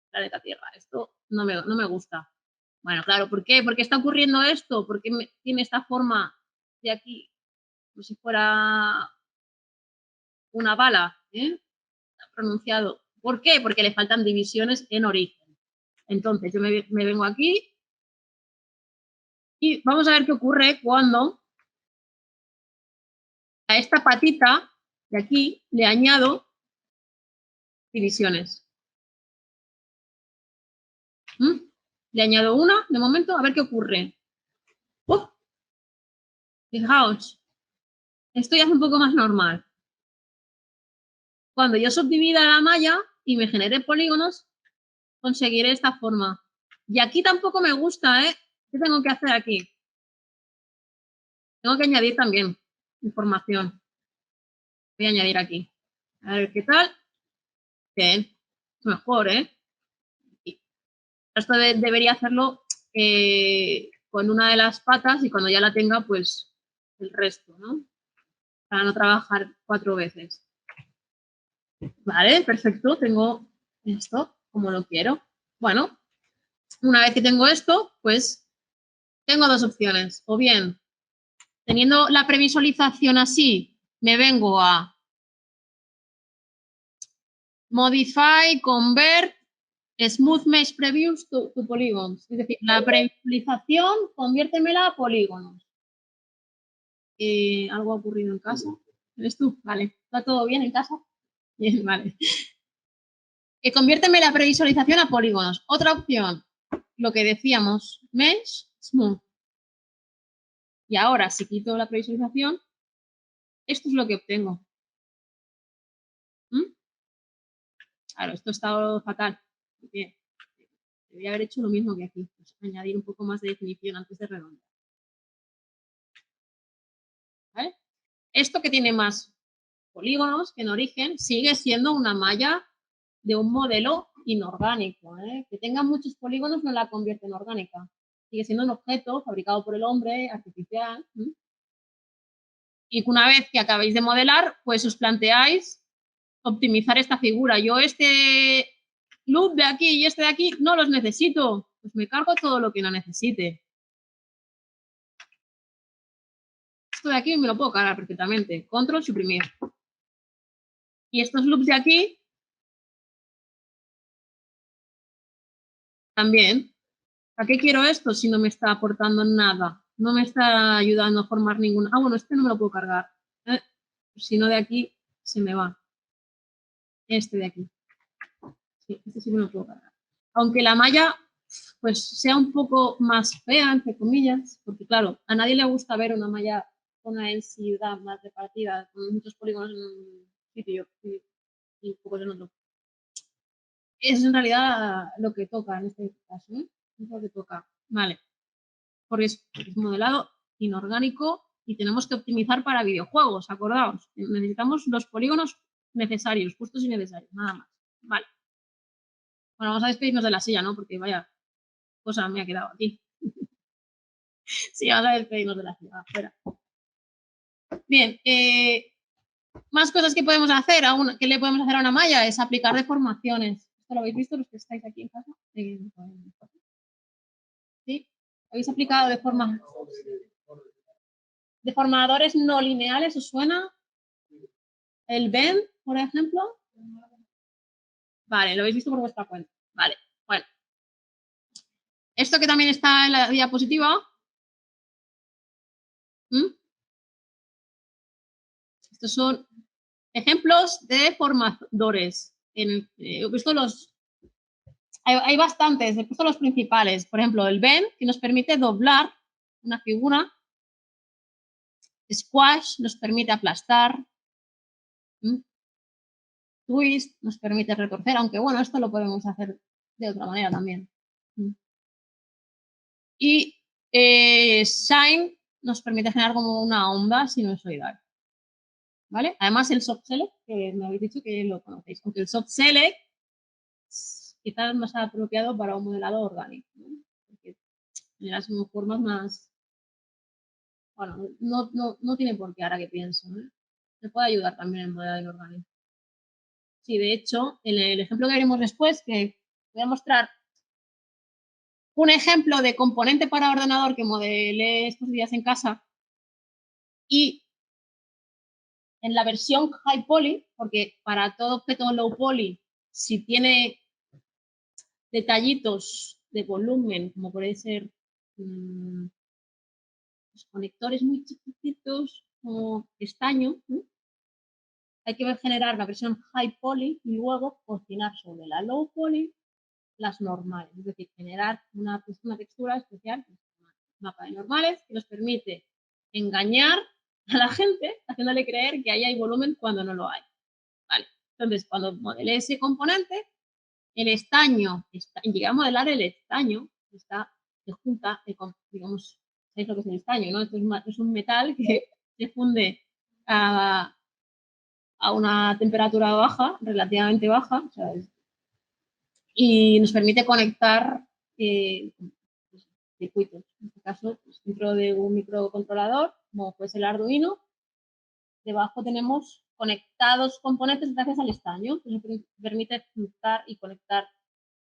Speaker 1: planeta Tierra. Esto no me gusta. Bueno, claro, ¿por qué? ¿Por qué está ocurriendo esto? ¿Por qué tiene esta forma de aquí? Como si fuera una bala, pronunciado. ¿Por qué? Porque le faltan divisiones en origen. Entonces, yo me vengo aquí y vamos a ver qué ocurre cuando a esta patita de aquí le añado divisiones. Le añado una de momento, a ver qué ocurre. Fijaos, esto ya es un poco más normal. Cuando yo subdivida la malla y me genere polígonos, conseguiré esta forma. Y aquí tampoco me gusta, ¿eh? ¿Qué tengo que hacer aquí? Tengo que añadir también información. Voy a añadir aquí. A ver qué tal. Bien, mejor, ¿eh? Esto debería hacerlo con una de las patas y cuando ya la tenga, pues el resto, ¿no? Para no trabajar 4 veces. Vale, perfecto. Tengo esto como lo quiero. Bueno, una vez que tengo esto, pues tengo dos opciones. O bien, teniendo la previsualización así, me vengo a Modify, Convert, Smooth Mesh Previews to Polygons. Es decir, la previsualización, conviértemela a polígonos. ¿Algo ha ocurrido en casa? ¿Eres tú? Vale. ¿Está todo bien en casa? Bien, vale. Conviérteme la previsualización a polígonos. Otra opción, lo que decíamos, Mesh, Smooth. Y ahora, si quito la previsualización, esto es lo que obtengo. Claro, esto está fatal. Bien. Debería haber hecho lo mismo que aquí. Pues añadir un poco más de definición antes de redondear. ¿Vale? Esto que tiene más polígonos que en origen sigue siendo una malla de un modelo inorgánico. Que tenga muchos polígonos no la convierte en orgánica. Sigue siendo un objeto fabricado por el hombre, artificial. Y una vez que acabéis de modelar, pues os planteáis optimizar esta figura. Yo este loop de aquí y este de aquí no los necesito. Pues me cargo todo lo que no necesite. Esto de aquí me lo puedo cargar perfectamente. Control, suprimir. Y estos loops de aquí también. ¿Para qué quiero esto si no me está aportando nada? No me está ayudando a formar ninguna. Ah, bueno, este no me lo puedo cargar. Si no, de aquí se me va. Este de aquí. Sí, este sí me lo puedo cargar. Aunque la malla pues sea un poco más fea, entre comillas, porque claro, a nadie le gusta ver una malla con una densidad más repartida, con muchos polígonos en un sitio y pocos en otro. Es en realidad lo que toca en este caso, ¿eh? Es lo que toca. Vale. Porque es modelado inorgánico y tenemos que optimizar para videojuegos, acordaos. Necesitamos los polígonos necesarios, justos y necesarios, nada más. Vale. Bueno, vamos a despedirnos de la silla, ¿no? Porque vaya cosa me ha quedado aquí. Sí, vamos a despedirnos de la silla. Fuera. Bien, más cosas que podemos hacer, que le podemos hacer a una malla es aplicar deformaciones. ¿Esto lo habéis visto los que estáis aquí en casa? ¿Sí? ¿Habéis aplicado deformadores no lineales? ¿Os suena? ¿El bend, por ejemplo? Vale, lo habéis visto por vuestra cuenta. Vale, bueno. Esto que también está en la diapositiva. Estos son ejemplos de deformadores. He puesto hay bastantes, he puesto los principales. Por ejemplo, el bend, que nos permite doblar una figura. Squash nos permite aplastar. Twist nos permite retorcer, aunque bueno, esto lo podemos hacer de otra manera también. Y shine nos permite generar como una onda sinusoidal. ¿Vale? Además, el soft select, que me habéis dicho que lo conocéis, aunque el soft select quizás es más apropiado para un modelado orgánico, ¿no? Porque generas formas más. Bueno, no tiene por qué ahora que pienso, ¿no? Me puede ayudar también el modelado orgánico. Sí, de hecho, en el ejemplo que veremos después, que voy a mostrar un ejemplo de componente para ordenador que modelé estos días en casa y en la versión high poly, porque para todo objeto low poly, si tiene detallitos de volumen, como puede ser los conectores muy chiquititos o estaño, ¿no? Hay que generar la versión high poly y luego cocinar sobre la low poly las normales, es decir, generar una textura especial, un mapa de normales, que nos permite engañar a la gente haciéndole creer que ahí hay volumen cuando no lo hay. ¿Vale? Entonces, cuando modelé ese componente, el estaño, llegué a modelar el estaño, se junta, digamos, ¿sabéis lo que es el estaño? ¿No? Esto es un metal que se funde a una temperatura baja, relativamente baja, o sea, y nos permite conectar circuitos. En este caso, pues, dentro de un microcontrolador, como puede ser el Arduino, debajo tenemos conectados componentes gracias al estaño, que nos permite juntar y conectar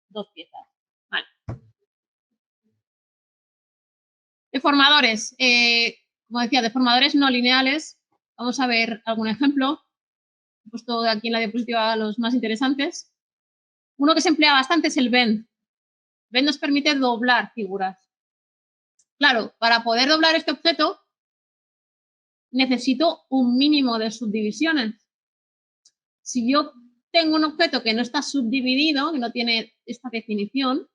Speaker 1: dos piezas. Vale. Deformadores. Como decía, deformadores no lineales. Vamos a ver algún ejemplo. He puesto aquí en la diapositiva los más interesantes. Uno que se emplea bastante es el bend. Bend nos permite doblar figuras. Claro, para poder doblar este objeto necesito un mínimo de subdivisiones. Si yo tengo un objeto que no está subdividido, que no tiene esta definición,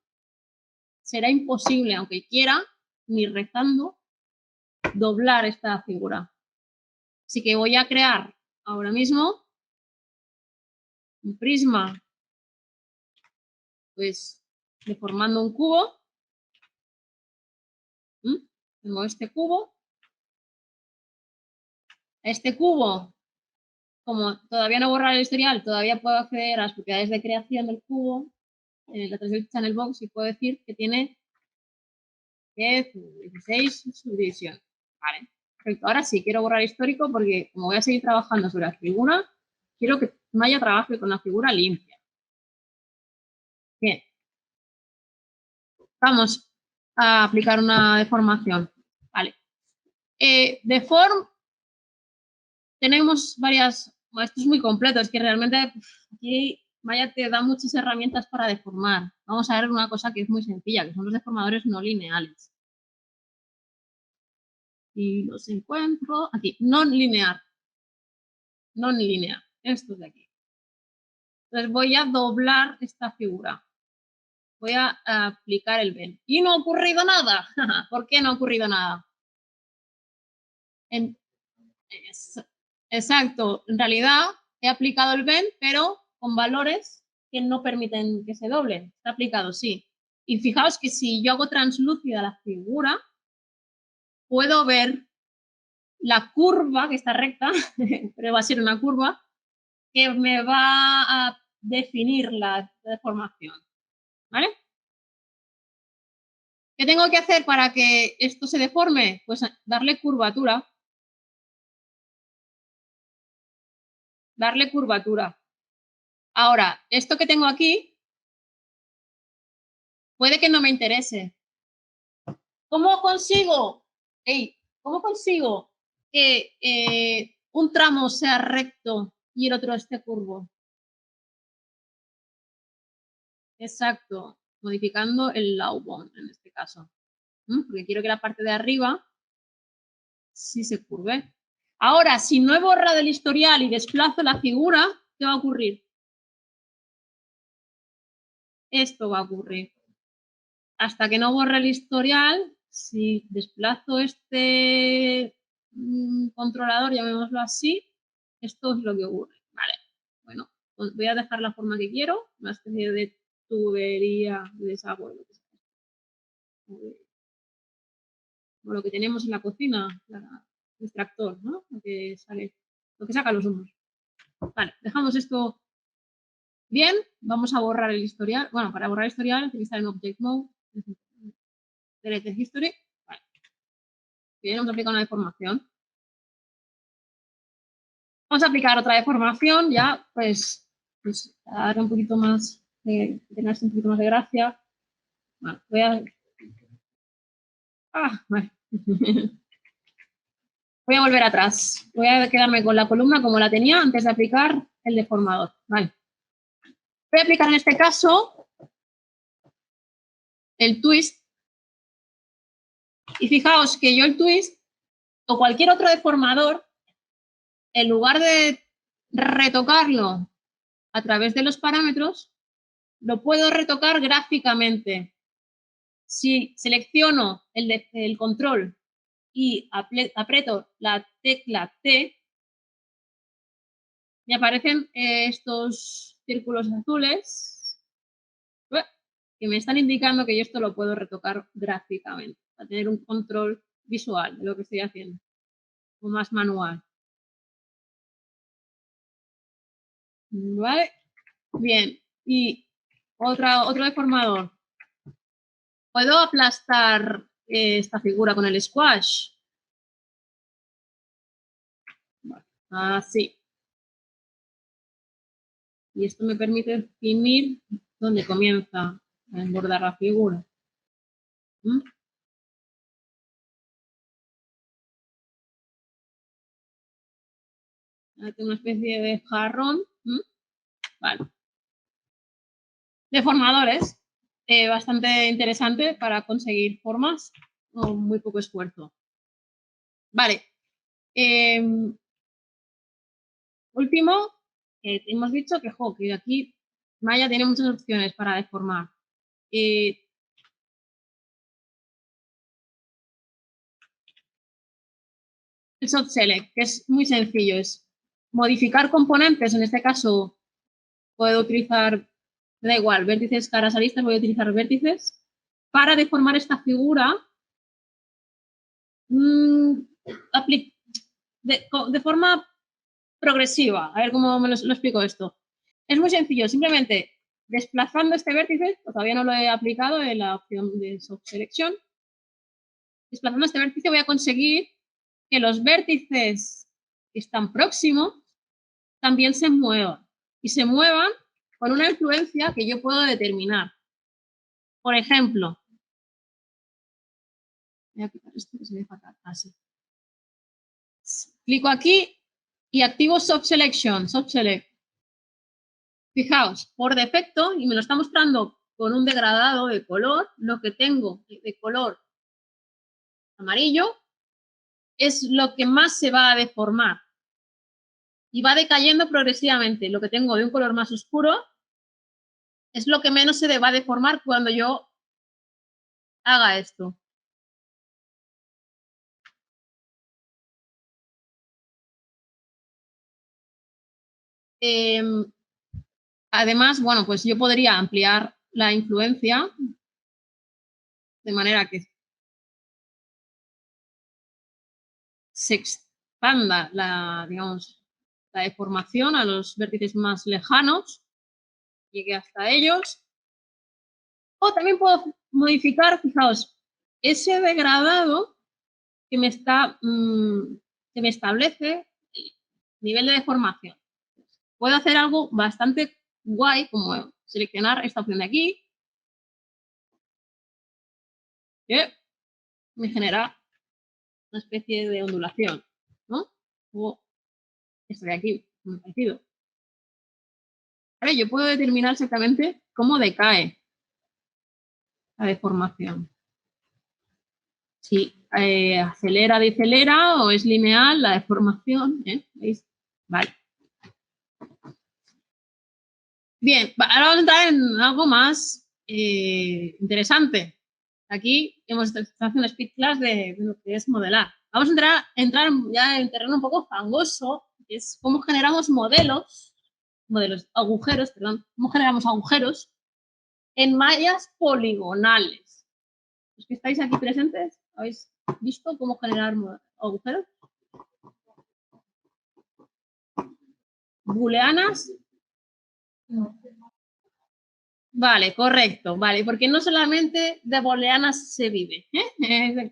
Speaker 1: será imposible, aunque quiera, ni rezando, doblar esta figura. Así que voy a crear ahora mismo un prisma, pues deformando un cubo. Tengo este cubo. Este cubo, como todavía no borra el historial, todavía puedo acceder a las propiedades de creación del cubo en la Transient Channel Box y puedo decir que tiene 10, 16 subdivisiones. Vale, perfecto. Ahora sí, quiero borrar histórico porque como voy a seguir trabajando sobre la figura, quiero que Maya trabaje con la figura limpia. Bien. Vamos a aplicar una deformación. Vale. Deform, tenemos varias, bueno, esto es muy completo, es que realmente aquí Maya te da muchas herramientas para deformar. Vamos a ver una cosa que es muy sencilla, que son los deformadores no lineales. Y los encuentro aquí, non lineal. Non lineal, estos de aquí. Entonces voy a doblar esta figura. Voy a aplicar el bend. Y no ha ocurrido nada. ¿Por qué no ha ocurrido nada? Exacto. En realidad he aplicado el bend, pero con valores que no permiten que se doble. Está aplicado, sí. Y fijaos que si yo hago translúcida la figura, puedo ver la curva, que está recta, pero va a ser una curva, que me va a definir la deformación. ¿Vale? ¿Qué tengo que hacer para que esto se deforme? Pues darle curvatura. Darle curvatura. Ahora, esto que tengo aquí, puede que no me interese. ¿Cómo consigo? ¿Cómo consigo que un tramo sea recto y el otro esté curvo? Exacto, modificando el Laubon en este caso. Porque quiero que la parte de arriba sí se curve. Ahora, si no he borrado el historial y desplazo la figura, ¿qué va a ocurrir? Esto va a ocurrir. Hasta que no borre el historial, si desplazo este controlador, llamémoslo así, esto es lo que ocurre. Vale, bueno, pues voy a dejar la forma que quiero, una especie de tubería de desagüe. como lo que tenemos en la cocina, el extractor, ¿no? Lo que saca los humos. Vale, dejamos esto bien, vamos a borrar el historial. Bueno, para borrar el historial utilizar en Object Mode, Delete History. Vale. Bien, vamos a aplicar una deformación. Vamos a aplicar otra deformación, ya, pues a darle un poquito más, tenerse un poquito más de gracia. Bueno, voy a... vale. Voy a volver atrás. Voy a quedarme con la columna como la tenía antes de aplicar el deformador. Vale. Voy a aplicar en este caso el twist. Y fijaos que yo el twist o cualquier otro deformador, en lugar de retocarlo a través de los parámetros, lo puedo retocar gráficamente. Si selecciono el control y aprieto la tecla T, me aparecen estos círculos azules que me están indicando que yo esto lo puedo retocar gráficamente, para tener un control visual de lo que estoy haciendo, o más manual. ¿Vale? Bien, y otro deformador. ¿Puedo aplastar esta figura con el squash? Así. Y esto me permite definir dónde comienza a engordar la figura. Aquí una especie de jarrón. Vale. Deformadores. Bastante interesante para conseguir formas con muy poco esfuerzo. Vale. Último, hemos dicho que aquí Maya tiene muchas opciones para deformar. El Soft Select, que es muy sencillo, es modificar componentes. En este caso puedo utilizar, me da igual, vértices, caras, aristas, voy a utilizar vértices para deformar esta figura de forma progresiva. A ver cómo me lo explico esto. Es muy sencillo, simplemente desplazando este vértice, todavía no lo he aplicado en la opción de Soft Selection, desplazando este vértice voy a conseguir que los vértices que están próximos también se muevan y se muevan con una influencia que yo puedo determinar. Por ejemplo, voy a quitar esto que se ve fatal, así. Clico aquí y activo Soft Selection, Soft Select. Fijaos, por defecto, y me lo está mostrando con un degradado de color, lo que tengo de color amarillo es lo que más se va a deformar y va decayendo progresivamente. Lo que tengo de un color más oscuro es lo que menos se va a deformar cuando yo haga esto. Además, bueno, pues yo podría ampliar la influencia de manera que se expanda digamos, la deformación a los vértices más lejanos, llegue hasta ellos. O también puedo modificar, fijaos, ese degradado que me establece el nivel de deformación. Puedo hacer algo bastante guay, como seleccionar esta opción de aquí, que me genera una especie de ondulación, ¿no? O esto de aquí, muy parecido. Ahora yo puedo determinar exactamente cómo decae la deformación. Si acelera, decelera o es lineal la deformación, ¿veis? Vale. Bien, ahora vamos a entrar en algo más interesante. Aquí hemos estado haciendo un speed class de lo que es modelar. Vamos a entrar ya en terreno un poco fangoso, que es cómo generamos agujeros, perdón, cómo generamos agujeros en mallas poligonales. Los que estáis aquí presentes, ¿Habéis visto cómo generar agujeros? Booleanas. Vale, correcto, vale, porque no solamente de booleanas se vive,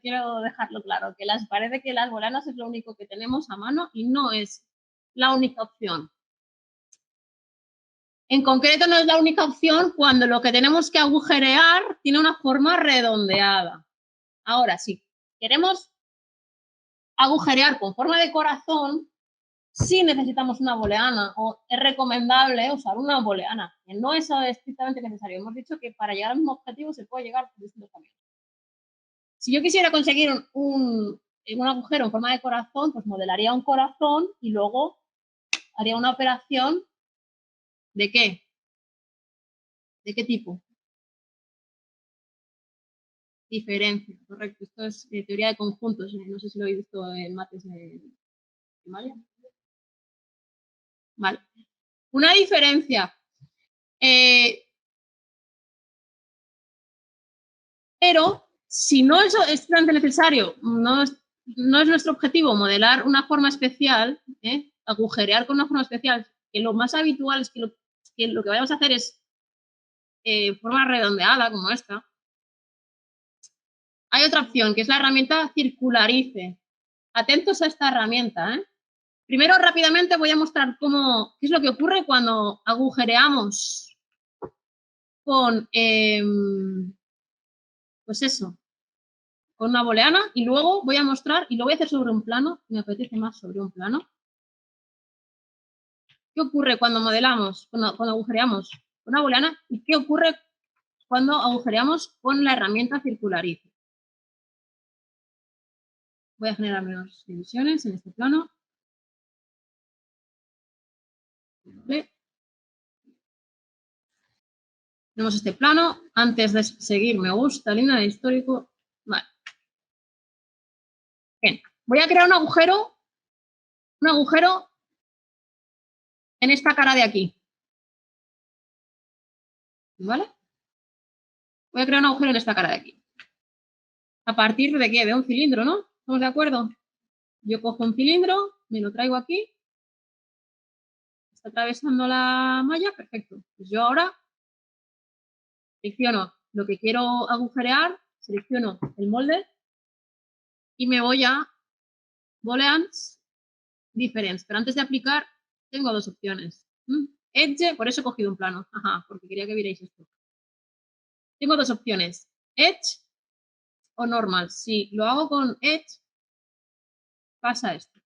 Speaker 1: quiero dejarlo claro, que parece que las booleanas es lo único que tenemos a mano y no es la única opción. En concreto no es la única opción cuando lo que tenemos que agujerear tiene una forma redondeada. Ahora, si queremos agujerear con forma de corazón, sí necesitamos una booleana o es recomendable usar una booleana, que no es estrictamente necesario. Hemos dicho que para llegar a un objetivo se puede llegar por distintos caminos. Si yo quisiera conseguir un agujero en forma de corazón, pues modelaría un corazón y luego haría una operación ¿de qué? ¿De qué tipo? Diferencia, correcto. Esto es teoría de conjuntos. No sé si lo habéis visto en mates de primaria. Vale. Una diferencia. Pero si no es estrictamente necesario, no es nuestro objetivo modelar una forma especial, agujerear con una forma especial, que lo más habitual es que lo que vayamos a hacer es forma redondeada, como esta. Hay otra opción, que es la herramienta circularice. Atentos a esta herramienta. Primero, rápidamente voy a mostrar qué es lo que ocurre cuando agujereamos con, pues eso, con una booleana, y luego voy a mostrar, y lo voy a hacer sobre un plano, me apetece más sobre un plano. ¿Qué ocurre cuando modelamos, cuando agujereamos con una booleana? ¿Y qué ocurre cuando agujereamos con la herramienta circularice? Voy a generar menos divisiones en este plano. ¿Vale? Tenemos este plano. Antes de seguir, me gusta, línea de histórico. Vale. Bien. Voy a crear un agujero en esta cara de aquí. ¿Vale? Voy a crear un agujero en esta cara de aquí. ¿A partir de qué? De un cilindro, ¿no? ¿Estamos de acuerdo? Yo cojo un cilindro, me lo traigo aquí. Está atravesando la malla, perfecto. Pues yo ahora selecciono lo que quiero agujerear, selecciono el molde y me voy a Booleans Difference. Pero antes de aplicar, tengo dos opciones. Edge, por eso he cogido un plano. Ajá, porque quería que vierais esto. Tengo dos opciones. Edge o normal. Si lo hago con Edge, pasa esto.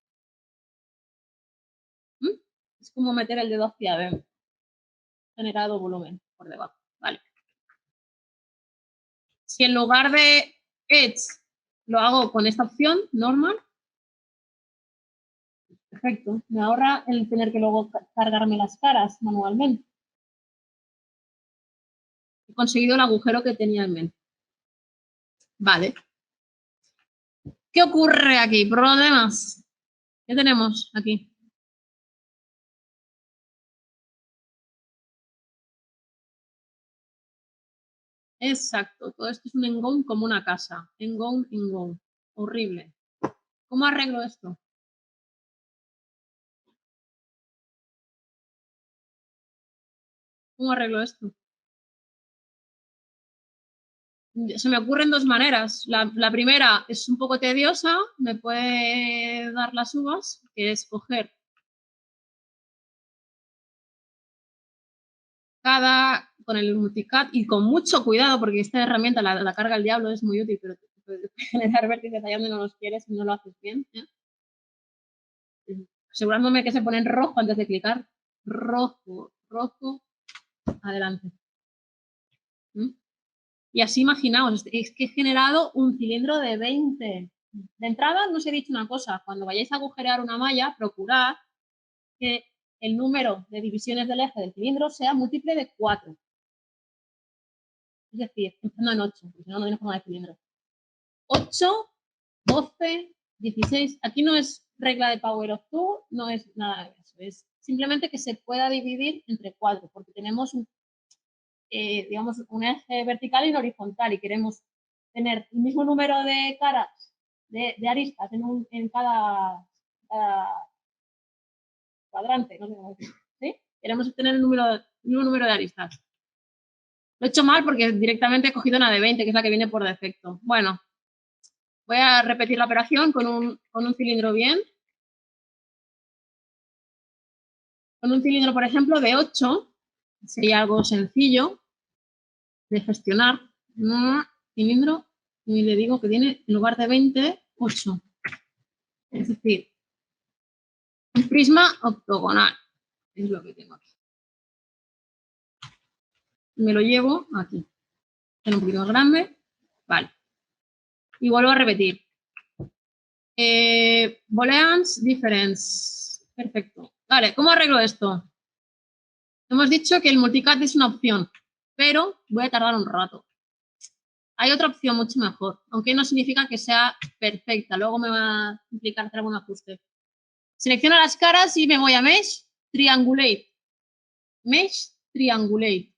Speaker 1: Es como meter el dedo hacia adentro. Generado volumen por debajo. Vale. Si en lugar de Edge lo hago con esta opción, normal, perfecto. Me ahorra el tener que luego cargarme las caras manualmente. He conseguido el agujero que tenía en mente. Vale. ¿Qué ocurre aquí? Problemas. ¿Qué tenemos aquí? Exacto. Todo esto es un engón como una casa. Engón, engón. Horrible. ¿Cómo arreglo esto? ¿Cómo arreglo esto? Se me ocurren dos maneras. La primera es un poco tediosa, me puede dar las uvas, que es coger con el multicad y con mucho cuidado, porque esta herramienta, la carga el diablo, es muy útil, pero te puede generar vértices allá donde no los quieres y no lo haces bien. Asegurándome que se pone en rojo antes de clicar. Rojo, rojo, adelante. Y así imaginaos, es que he generado un cilindro de 20. De entrada, no os he dicho una cosa, cuando vayáis a agujerear una malla, procurad que el número de divisiones del eje del cilindro sea múltiple de 4. Es decir, empezando en 8, porque si no, no tiene forma de cilindro. 8, 12, 16. Aquí no es regla de Power of Two, no es nada de eso. Es simplemente que se pueda dividir entre 4, porque tenemos digamos, un eje vertical y un horizontal y queremos tener el mismo número de caras, de aristas en cada cuadrante, no sé cómo decir, ¿sí? Queremos tener el mismo número de aristas. Lo he hecho mal porque directamente he cogido una de 20, que es la que viene por defecto. Bueno, voy a repetir la operación con un cilindro bien. Con un cilindro, por ejemplo, de 8, sería algo sencillo de gestionar. Un cilindro, y le digo que tiene, en lugar de 20, 8. Es decir, un prisma octogonal. Es lo que tengo aquí. Me lo llevo aquí. Es un poquito más grande. Vale. Y vuelvo a repetir. Booleans difference. Perfecto. Vale, ¿cómo arreglo esto? Hemos dicho que el multicat es una opción, pero voy a tardar un rato. Hay otra opción mucho mejor, aunque no significa que sea perfecta. Luego me va a implicar hacer algún ajuste. Selecciono las caras y me voy a Mesh, Triangulate. Mesh, Triangulate.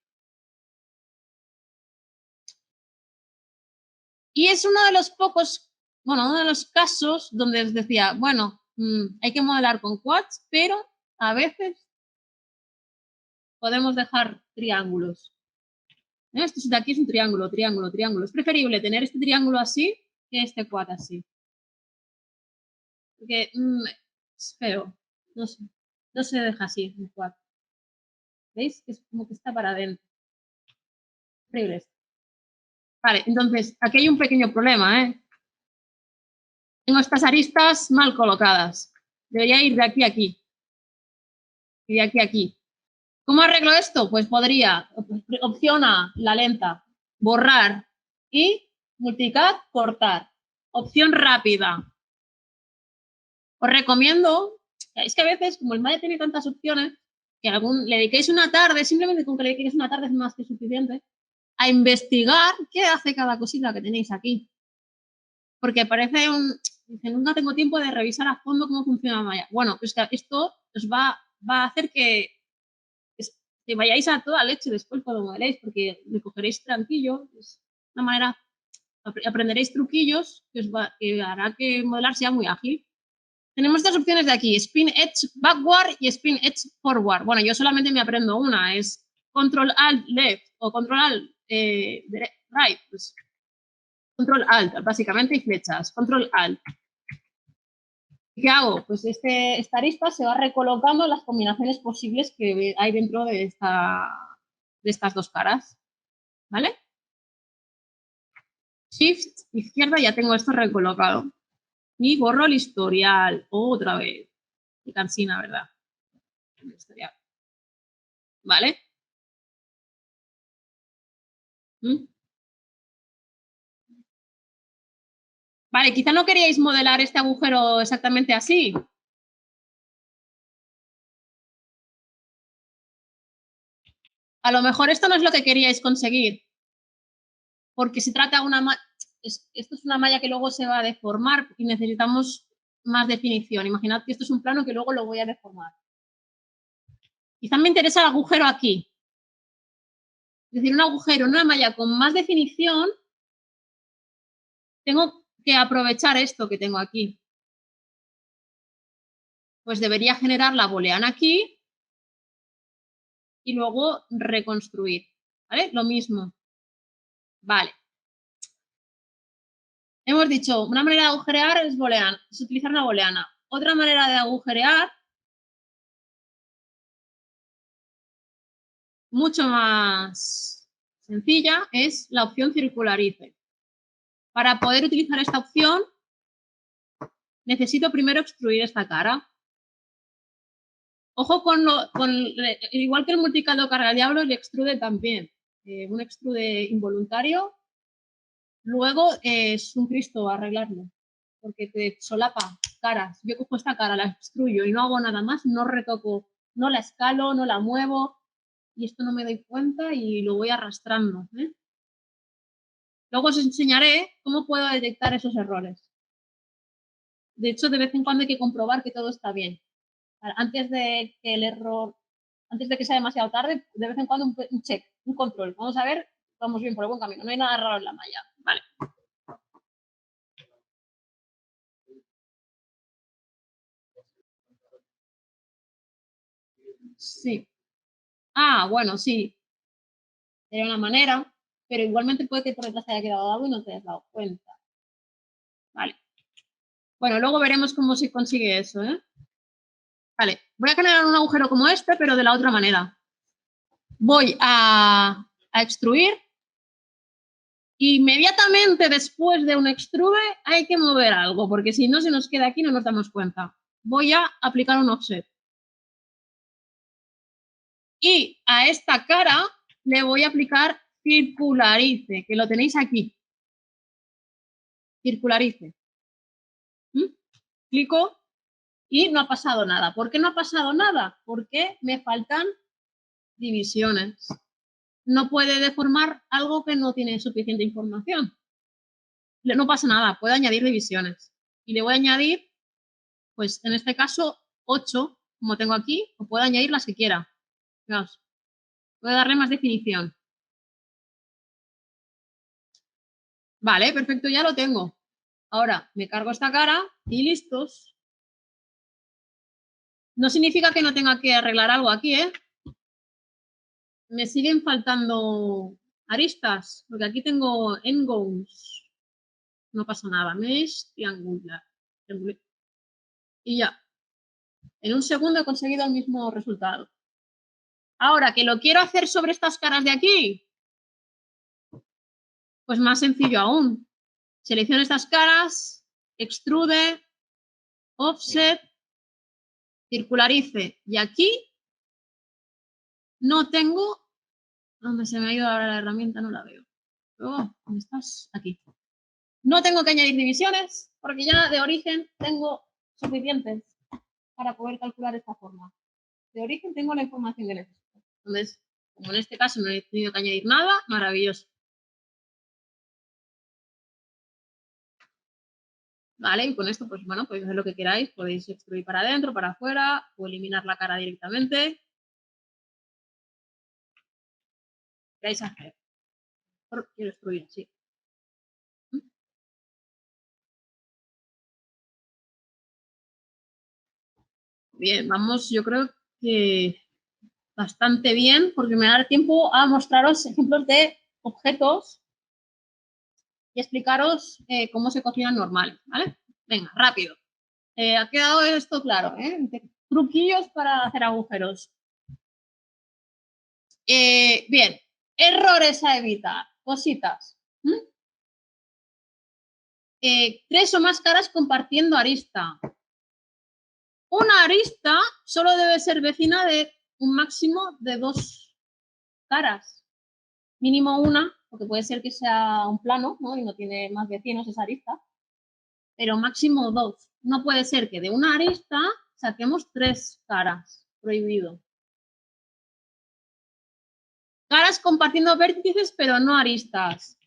Speaker 1: Y es uno de los pocos, bueno, uno de los casos donde os decía, bueno, hay que modelar con quads, pero a veces podemos dejar triángulos. Esto de aquí es un triángulo, triángulo, triángulo. Es preferible tener este triángulo así que este quad así. Porque es feo. No se deja así un quad. ¿Veis? Es como que está para adentro. Horrible esto. Vale, entonces aquí hay un pequeño problema, ¿eh? Tengo estas aristas mal colocadas. Debería ir de aquí a aquí. Y de aquí a aquí. ¿Cómo arreglo esto? Pues podría, opción A, la lenta, borrar y multicat, cortar. Opción rápida. Os recomiendo, es que a veces, como el Maya tiene tantas opciones, que le dediquéis una tarde, simplemente con que le dediquéis una tarde es más que suficiente, a investigar qué hace cada cosita que tenéis aquí. Porque parece dice, nunca tengo tiempo de revisar a fondo cómo funciona Maya. Bueno, pues que esto os va a hacer que vayáis a toda leche después cuando modeléis, porque me cogeréis tranquillo, es una manera, aprenderéis truquillos que hará que modelar sea muy ágil. Tenemos estas opciones de aquí, Spin Edge Backward y Spin Edge Forward. Bueno, yo solamente me aprendo una, es Control Alt Left o Control Alt Right. Pues, Control Alt, básicamente, y flechas. Control Alt. ¿Qué hago? Pues esta arista se va recolocando las combinaciones posibles que hay dentro de estas dos caras. ¿Vale? Shift, izquierda, ya tengo esto recolocado. Y borro el historial otra vez. Qué cansina, ¿verdad? El historial. ¿Vale? Vale, quizá no queríais modelar este agujero exactamente así. A lo mejor esto no es lo que queríais conseguir. Porque se trata de esto es una malla que luego se va a deformar y necesitamos más definición. Imaginad que esto es un plano que luego lo voy a deformar. Quizá me interesa el agujero aquí. Es decir, un agujero en una malla con más definición, tengo que aprovechar esto que tengo aquí. Pues debería generar la booleana aquí y luego reconstruir. ¿Vale? Lo mismo. Vale. Hemos dicho, una manera de agujerear es utilizar una booleana. Otra manera de agujerear, mucho más sencilla, es la opción circularice. Para poder utilizar esta opción, necesito primero extruir esta cara. Ojo igual que el multicaldo carga el diablo, el extrude también. Un extrude involuntario. Luego es un Cristo arreglarlo, porque te solapa caras. Yo cojo esta cara, la extruyo y no hago nada más, no retoco, no la escalo, no la muevo, y esto no me doy cuenta y lo voy arrastrando. Luego os enseñaré cómo puedo detectar esos errores. De hecho, de vez en cuando hay que comprobar que todo está bien. Antes de que sea demasiado tarde, de vez en cuando un check, un control. Vamos a ver, vamos bien por el buen camino. No hay nada raro en la malla. Vale. Sí. Ah, bueno, sí. Sería una manera, pero igualmente puede que por detrás haya quedado algo y no te hayas dado cuenta. Vale. Bueno, luego veremos cómo se consigue eso, ¿eh? Vale, voy a generar un agujero como este, pero de la otra manera. Voy a extruir. Inmediatamente después de un extrude hay que mover algo, porque si no se nos queda aquí no nos damos cuenta. Voy a aplicar un offset. Y a esta cara le voy a aplicar circularice, que lo tenéis aquí. Circularice. Clico y no ha pasado nada. ¿Por qué no ha pasado nada? Porque me faltan divisiones. No puede deformar algo que no tiene suficiente información. No pasa nada, puedo añadir divisiones. Y le voy a añadir, pues en este caso, 8, como tengo aquí, o puedo añadir las que quiera. Fijaos, puedo darle más definición. Vale, perfecto, ya lo tengo. Ahora me cargo esta cara y listos. No significa que no tenga que arreglar algo aquí, ¿eh? Me siguen faltando aristas, porque aquí tengo endgones. No pasa nada. Mesh triangular. Y ya. En un segundo he conseguido el mismo resultado. Ahora que lo quiero hacer sobre estas caras de aquí, pues más sencillo aún. Selecciono estas caras, extrude, offset, circularice. Y aquí no tengo... ¿Dónde se me ha ido ahora la herramienta? No la veo. Oh, ¿dónde estás? Aquí. No tengo que añadir divisiones porque ya de origen tengo suficientes para poder calcular esta forma. De origen tengo la información que necesito. Entonces, como en este caso no he tenido que añadir nada, maravilloso. Vale, y con esto, pues bueno, podéis hacer lo que queráis. Podéis extruir para adentro, para afuera, o eliminar la cara directamente. ¿Qué queráis hacer? Quiero extruir, sí. Bien, vamos, yo creo que bastante bien, porque me da tiempo a mostraros ejemplos de objetos y explicaros cómo se cocinan normales, ¿vale? Venga, rápido. Ha quedado esto claro, ¿eh? Truquillos para hacer agujeros. Bien, errores a evitar, cositas. 3 o más caras compartiendo arista. Una arista solo debe ser vecina de un máximo de 2 caras. Mínimo una, porque puede ser que sea un plano, ¿no? Y no tiene más vecinos esa arista. Pero máximo 2. No puede ser que de una arista saquemos 3 caras. Prohibido. Caras compartiendo vértices, pero no aristas.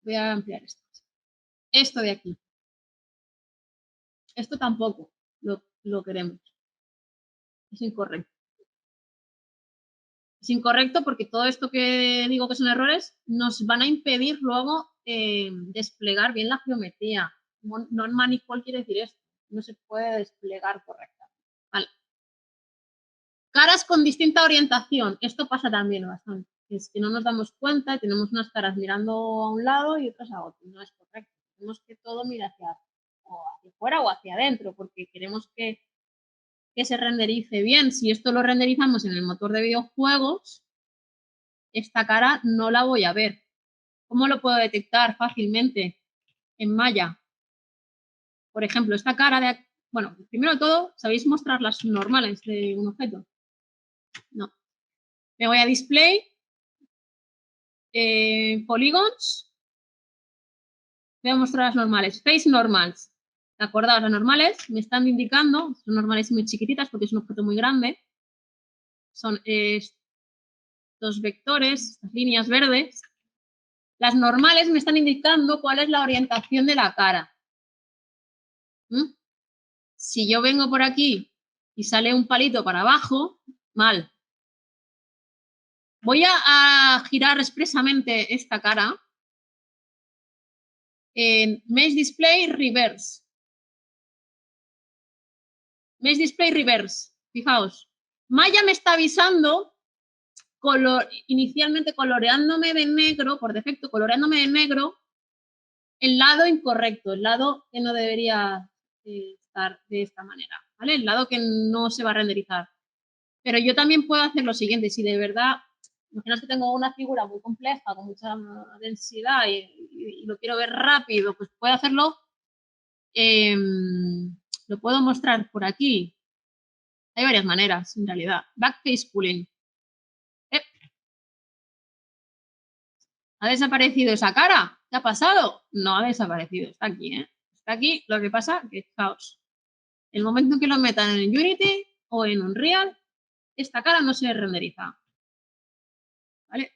Speaker 1: Voy a ampliar esto. Esto de aquí. Esto tampoco lo queremos. Es incorrecto. Es incorrecto porque todo esto que digo que son errores nos van a impedir luego desplegar bien la geometría. Non-manifold quiere decir esto. No se puede desplegar correctamente. Vale. Caras con distinta orientación. Esto pasa también bastante. Es que no nos damos cuenta y tenemos unas caras mirando a un lado y otras a otro. No es correcto. Tenemos que todo mira hacia afuera o hacia adentro porque queremos que se renderice bien. Si esto lo renderizamos en el motor de videojuegos, esta cara no la voy a ver. ¿Cómo lo puedo detectar fácilmente en Maya? Por ejemplo, esta cara de... Bueno, primero de todo, ¿sabéis mostrar las normales de un objeto? No. Me voy a Display, Polygons, voy a mostrar las normales. Face Normals. Acordaos, las normales me están indicando, son normales muy chiquititas porque es un objeto muy grande, son estos vectores, estas líneas verdes. Las normales me están indicando cuál es la orientación de la cara. Si yo vengo por aquí y sale un palito para abajo, mal. Voy a girar expresamente esta cara en Mesh Display Reverse. Mesh Display Reverse. Fijaos, Maya me está avisando, inicialmente coloreándome de negro, por defecto, coloreándome de negro, el lado incorrecto, el lado que no debería estar de esta manera, ¿vale? El lado que no se va a renderizar. Pero yo también puedo hacer lo siguiente, si de verdad, imaginaos que tengo una figura muy compleja, con mucha densidad y lo quiero ver rápido, pues puedo hacerlo, lo puedo mostrar por aquí. Hay varias maneras, en realidad. Backface pulling. ¿Ha desaparecido esa cara? ¿Qué ha pasado? No ha desaparecido, está aquí, ¿eh? Está aquí, lo que pasa que es caos. El momento que lo metan en Unity o en Unreal, esta cara no se renderiza. ¿Vale?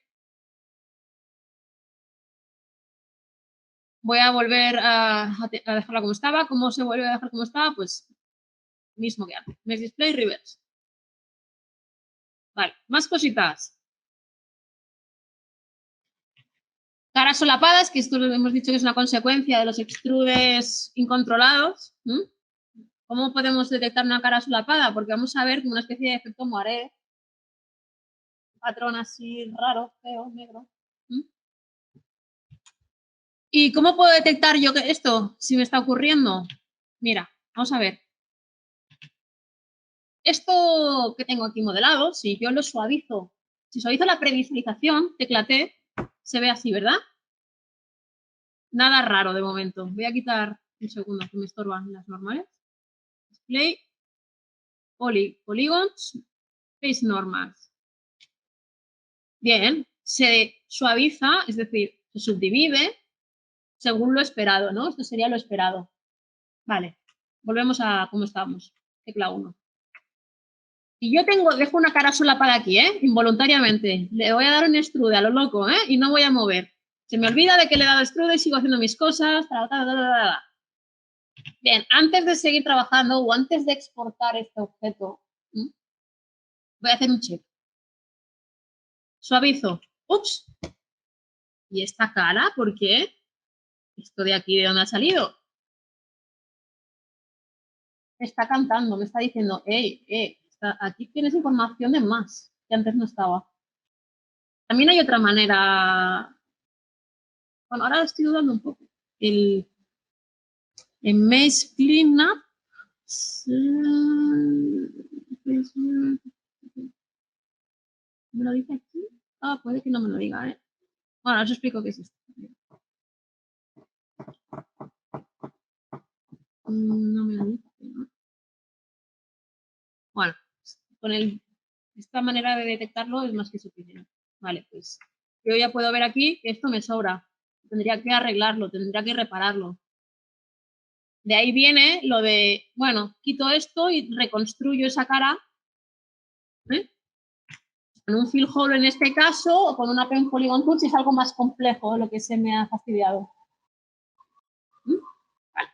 Speaker 1: Voy a volver a dejarla como estaba. ¿Cómo se vuelve a dejar como estaba? Pues mismo que antes. Mesh Display Reverse. Vale, más cositas. Caras solapadas, que esto lo hemos dicho que es una consecuencia de los extrudes incontrolados. ¿Cómo podemos detectar una cara solapada? Porque vamos a ver como una especie de efecto moiré. Patrón así raro, feo, negro. ¿Y cómo puedo detectar yo que esto, si me está ocurriendo? Mira, vamos a ver. Esto que tengo aquí modelado, si yo lo suavizo, si suavizo la previsualización, tecla T, se ve así, ¿verdad? Nada raro de momento. Voy a quitar un segundo que me estorban las normales. Display, polygons, face normals. Bien, se suaviza, es decir, se subdivide según lo esperado, ¿no? Esto sería lo esperado. Vale, volvemos a cómo estamos. Tecla 1. Y yo dejo una cara solapada aquí, involuntariamente. Le voy a dar un extrude a lo loco, y no voy a mover. Se me olvida de que le he dado extrude y sigo haciendo mis cosas. Bien, antes de seguir trabajando o antes de exportar este objeto, voy a hacer un check. Suavizo. Ups. ¿Y esta cara? ¿Por qué? ¿Esto de aquí de dónde ha salido? Me está cantando, me está diciendo, aquí tienes información de más, que antes no estaba. También hay otra manera. Bueno, ahora estoy dudando un poco. En Mesh Cleanup. ¿Me lo dice aquí? Ah, puede que no me lo diga, ¿eh? Bueno, os explico qué es esto. No me lo dice, ¿no? Bueno, con esta manera de detectarlo es más que suficiente. Vale, pues yo ya puedo ver aquí que esto me sobra. Tendría que arreglarlo, tendría que repararlo. De ahí viene lo de, bueno, quito esto y reconstruyo esa cara, con un fill hole en este caso, o con una pen polygon tool si es algo más complejo de lo que se me ha fastidiado. Vale.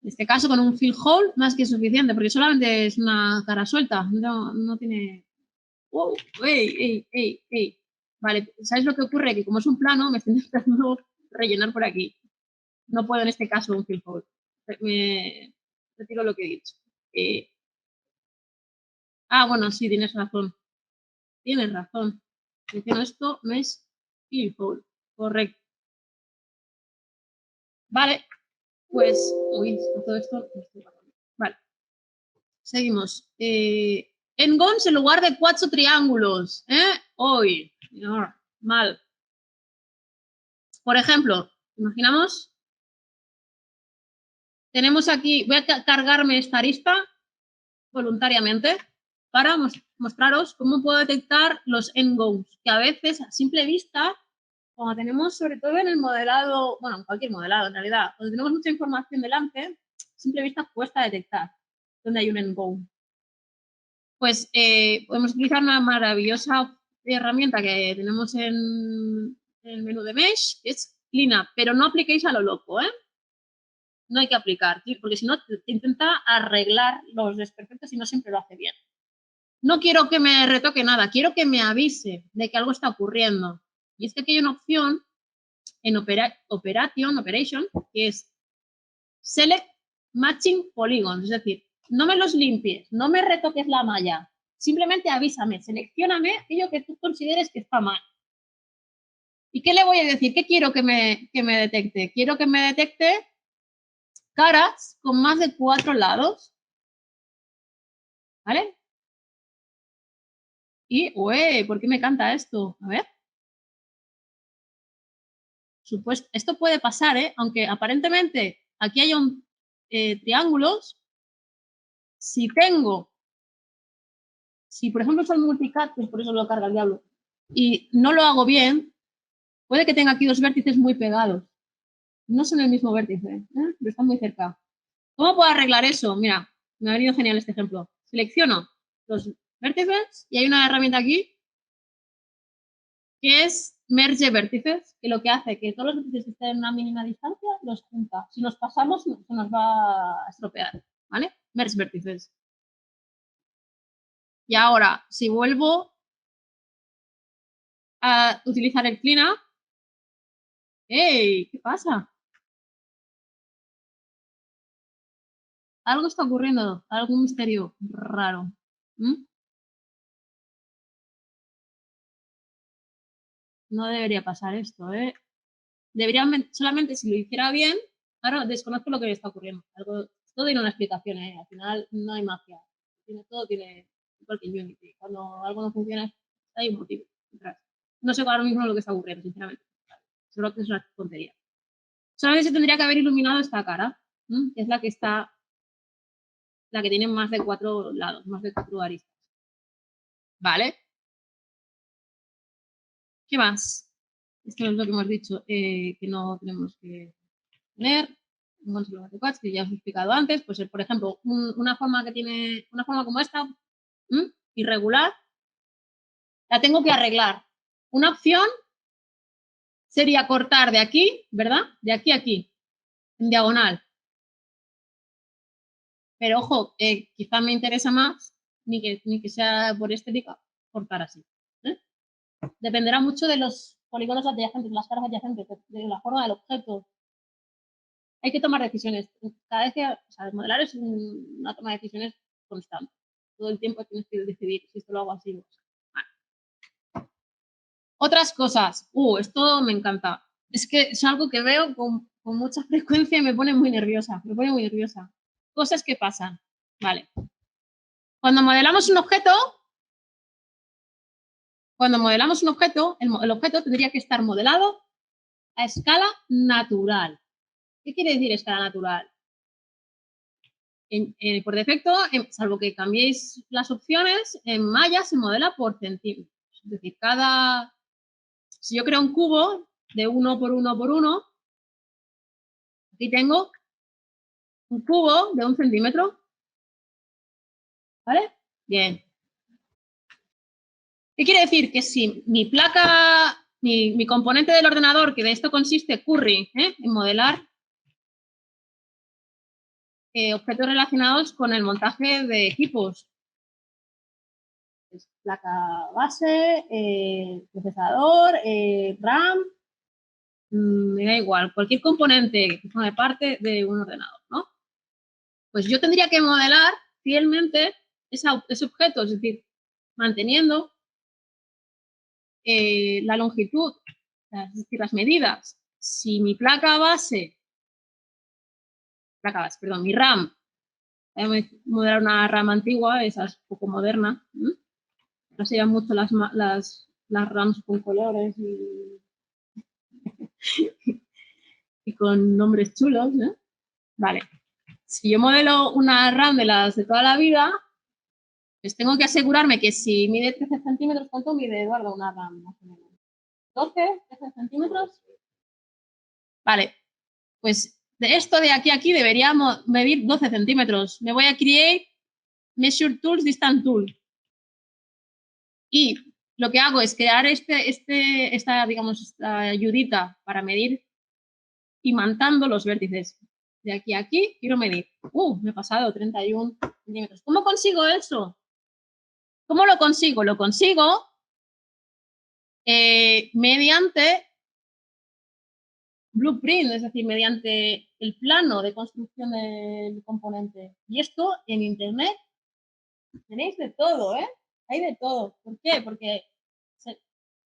Speaker 1: En este caso, con un fill hole más que suficiente, porque solamente es una cara suelta, no tiene... ¡Wow! ¡Ey! Vale, ¿sabéis lo que ocurre? Que como es un plano, me estoy intentando rellenar por aquí. No puedo en este caso un fill hole. Me retiro lo que he dicho. Bueno, sí, tienes razón. Tienes razón. Menciono esto, mesh fill hole. Correcto. Vale, pues, uy, todo esto. Vale, seguimos. N-gons en lugar de 4 triángulos. Hoy, mal. Por ejemplo, imaginamos, tenemos aquí, voy a cargarme esta arista voluntariamente para mostraros cómo puedo detectar los N-gons, que a veces a simple vista, cuando tenemos sobre todo en el modelado, bueno, en cualquier modelado en realidad, cuando tenemos mucha información delante, a simple vista cuesta detectar donde hay un N-gone. Pues podemos utilizar una maravillosa herramienta que tenemos en el menú de Mesh, que es Cleanup, pero no apliquéis a lo loco, No hay que aplicar, porque si no te intenta arreglar los desperfectos y no siempre lo hace bien. No quiero que me retoque nada, quiero que me avise de que algo está ocurriendo. Y es que aquí hay una opción en Operation, que es Select Matching Polygons, es decir, no me los limpies, no me retoques la malla. Simplemente avísame, seleccióname aquello que tú consideres que está mal. ¿Y qué le voy a decir? ¿Qué quiero que me detecte? Quiero que me detecte caras con más de 4 lados. ¿Vale? Y, ué, ¿por qué me canta esto? A ver. Supuesto, esto puede pasar, ¿eh? Aunque aparentemente aquí hay un triángulos. Si por ejemplo son multicast, pues por eso lo carga el diablo, y no lo hago bien, puede que tenga aquí dos vértices muy pegados. No son el mismo vértice, pero están muy cerca. ¿Cómo puedo arreglar eso? Mira, me ha venido genial este ejemplo. Selecciono los vértices y hay una herramienta aquí que es Merge Vértices, que lo que hace que todos los vértices que estén en una mínima distancia los junta. Si nos pasamos, se nos va a estropear, ¿vale? Merge Vértices. Y ahora, si vuelvo a utilizar el cleanup, ¡hey! ¿Qué pasa? Algo está ocurriendo, algún misterio raro. No debería pasar esto, ¿eh? Debería solamente si lo hiciera bien, ahora desconozco lo que está ocurriendo. Todo tiene una explicación, ¿eh? Al final no hay magia. Todo tiene, igual que Unity. Cuando algo no funciona, hay un motivo detrás. No sé ahora mismo lo que está ocurriendo, sinceramente. Solo que es una tontería. Solamente se tendría que haber iluminado esta cara, que es la que tiene más de 4 lados, más de 4 aristas. ¿Vale? ¿Qué más? Esto es lo que hemos dicho, que no tenemos que tener. Que ya os he explicado antes, pues por ejemplo, una forma como esta, irregular, la tengo que arreglar. Una opción sería cortar de aquí, ¿verdad? De aquí a aquí, en diagonal. Pero ojo, quizá me interesa más, ni que sea por estética, cortar así. Dependerá mucho de los polígonos adyacentes, las caras adyacentes, de la forma del objeto. Hay que tomar decisiones. Cada vez modelar es una toma de decisiones constante. Todo el tiempo tienes que decidir si esto lo hago así. Vale. Otras cosas. Esto me encanta. Es que es algo que veo con mucha frecuencia y me pone muy nerviosa. Cosas que pasan. Vale. Cuando modelamos un objeto, el objeto tendría que estar modelado a escala natural. ¿Qué quiere decir escala natural? Por defecto, salvo que cambiéis las opciones, en Maya se modela por centímetros. Es decir, si yo creo un cubo de 1 por 1 por 1, aquí tengo un cubo de 1 centímetro. ¿Vale? Bien. ¿Qué quiere decir? Que si mi placa, mi componente del ordenador, que de esto consiste Curry, en modelar objetos relacionados con el montaje de equipos. Placa base, procesador, RAM, me da igual, cualquier componente que forme parte de un ordenador, ¿no? Pues yo tendría que modelar fielmente ese objeto, es decir, manteniendo la longitud, es decir, las medidas. Si mi mi RAM, voy a modelar una RAM antigua, esa es poco moderna, no serían mucho las RAMs con colores y con nombres chulos, ¿no? Vale. Si yo modelo una RAM de las de toda la vida, pues tengo que asegurarme que si mide 13 centímetros, ¿cuánto mide, Eduardo, una RAM? Más o menos? ¿12, 13 centímetros? Vale, pues de esto de aquí a aquí debería medir 12 centímetros. Me voy a Create, Measure Tools, Distance Tool. Y lo que hago es crear esta ayudita para medir imantando los vértices. De aquí a aquí quiero medir. Me he pasado 31 centímetros. ¿Cómo consigo eso? ¿Cómo lo consigo? Lo consigo mediante blueprint, es decir, mediante el plano de construcción del componente. Y esto en Internet tenéis de todo, ¿eh? Hay de todo. ¿Por qué? Porque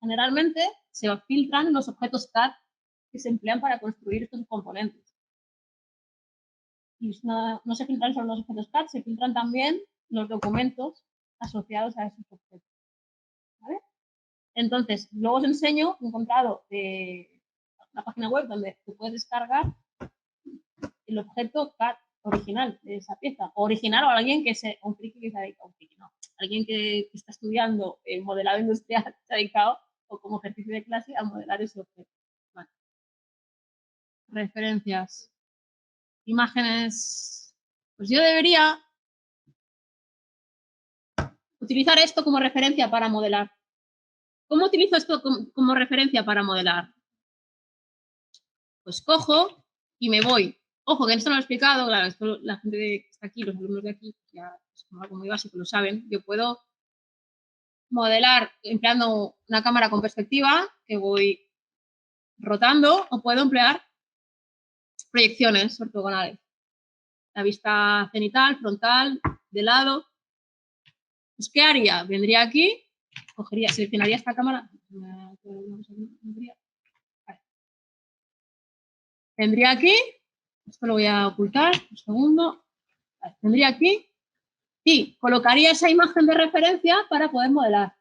Speaker 1: generalmente se filtran los objetos CAD que se emplean para construir estos componentes. Y no se filtran solo los objetos CAD, se filtran también los documentos asociados a esos objetos. ¿Vale? Entonces, luego os enseño, he encontrado una página web donde tú puedes descargar el objeto CAD original de esa pieza, o original o alguien que se, un friki que se ha dedicado, no, alguien que está estudiando modelado industrial se ha dedicado, o como ejercicio de clase, a modelar ese objeto. Vale. Referencias. Imágenes. Pues yo debería utilizar esto como referencia para modelar. ¿Cómo utilizo esto como referencia para modelar? Pues cojo y me voy. Ojo, que esto no lo he explicado, claro, esto la gente que está aquí, los alumnos de aquí, ya es como algo muy básico, lo saben. Yo puedo modelar empleando una cámara con perspectiva, que voy rotando, o puedo emplear proyecciones ortogonales. La vista cenital, frontal, de lado. Pues, ¿qué haría? Vendría aquí, cogería, seleccionaría esta cámara. Tendría aquí, esto lo voy a ocultar, un segundo. Tendría aquí y colocaría esa imagen de referencia para poder modelar.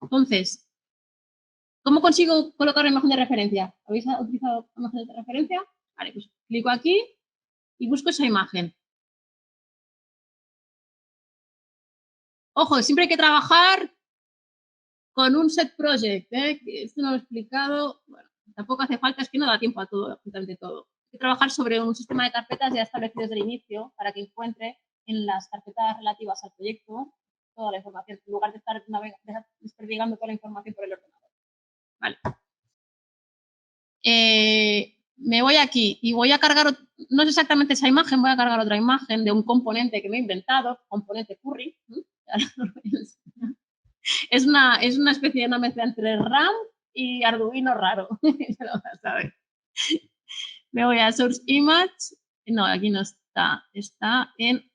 Speaker 1: Entonces, ¿cómo consigo colocar una imagen de referencia? ¿Habéis utilizado imágenes de referencia? Vale, pues clico aquí y busco esa imagen. Ojo, siempre hay que trabajar con un set project, que esto no lo he explicado. Bueno, tampoco hace falta, es que no da tiempo a todo, absolutamente todo. Hay que trabajar sobre un sistema de carpetas ya establecido desde el inicio para que encuentre en las carpetas relativas al proyecto toda la información, en lugar de estar desperdigando toda la información por el ordenador. Vale. Me voy aquí y voy a cargar, no es exactamente esa imagen, voy a cargar otra imagen de un componente que me he inventado, componente curry. Es una especie de una mezcla entre RAM y Arduino raro. Me voy a Source Image. No, aquí no está. Está en...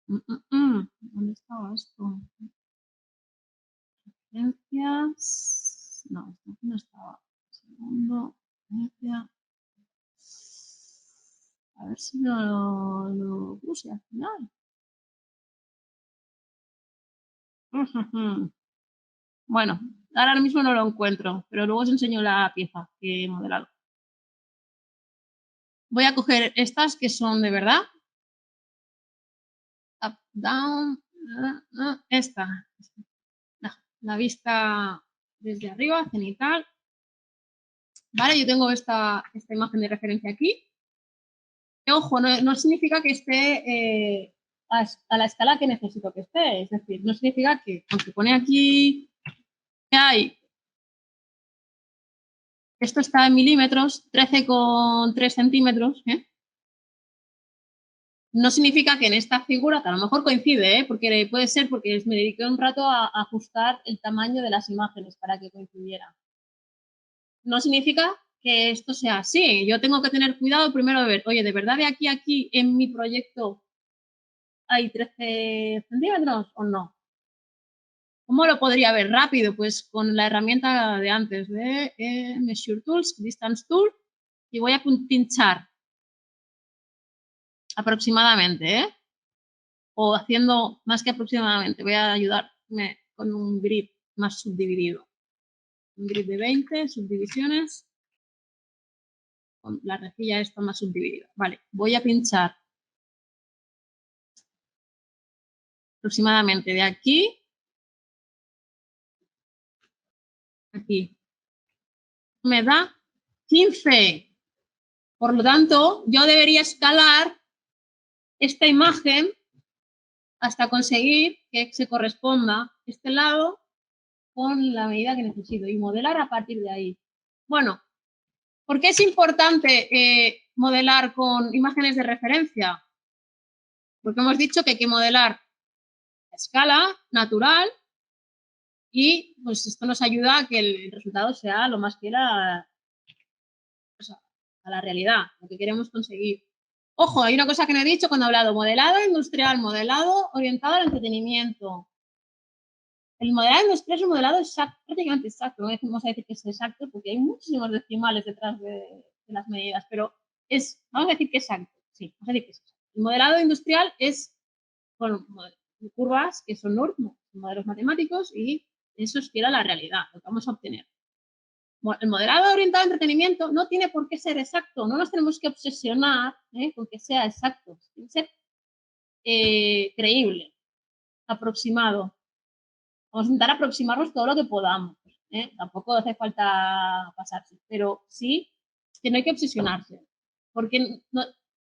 Speaker 1: ¿Dónde estaba esto? Referencias. No, aquí no estaba. Segundo. A ver si lo puse al final. Bueno, ahora mismo no lo encuentro, pero luego os enseño la pieza que he modelado. Voy a coger estas que son de verdad. Up, down, esta. La vista desde arriba, cenital. Vale, yo tengo esta imagen de referencia aquí. Y, ojo, no significa que esté a la escala que necesito que esté. Es decir, no significa que, aunque pone aquí que hay, esto está en milímetros, 13,3 centímetros, no significa que en esta figura, que a lo mejor coincide, porque puede ser porque me dediqué un rato a ajustar el tamaño de las imágenes para que coincidiera. No significa que esto sea así. Yo tengo que tener cuidado primero de ver, oye, ¿de verdad de aquí a aquí en mi proyecto hay 13 centímetros o no? ¿Cómo lo podría ver rápido? Pues con la herramienta de antes, de Measure Tools, Distance Tool, y voy a pinchar aproximadamente, o haciendo más que aproximadamente, voy a ayudarme con un grid más subdividido. Un grid de 20 subdivisiones, con la rejilla esta más subdividida. Vale, voy a pinchar aproximadamente de aquí a aquí. Me da 15. Por lo tanto, yo debería escalar esta imagen hasta conseguir que se corresponda este lado con la medida que necesito y modelar a partir de ahí. Bueno, ¿por qué es importante modelar con imágenes de referencia? Porque hemos dicho que hay que modelar a escala natural y pues esto nos ayuda a que el resultado sea lo más fiel a la realidad, lo que queremos conseguir. Ojo, hay una cosa que no he dicho cuando he hablado: modelado industrial, modelado orientado al entretenimiento. El modelado industrial es un modelado exacto, prácticamente exacto. No vamos a decir que es exacto porque hay muchísimos decimales detrás de las medidas, pero vamos a decir que es exacto. Sí, vamos a decir que es exacto. El modelado industrial es con curvas que son modelos matemáticos, y eso es fiel a la realidad, lo que vamos a obtener. El modelado orientado al entretenimiento no tiene por qué ser exacto, no nos tenemos que obsesionar con que sea exacto, tiene que ser creíble, aproximado. Vamos a intentar aproximarnos todo lo que podamos. Tampoco hace falta pasarse, pero sí que no hay que obsesionarse, porque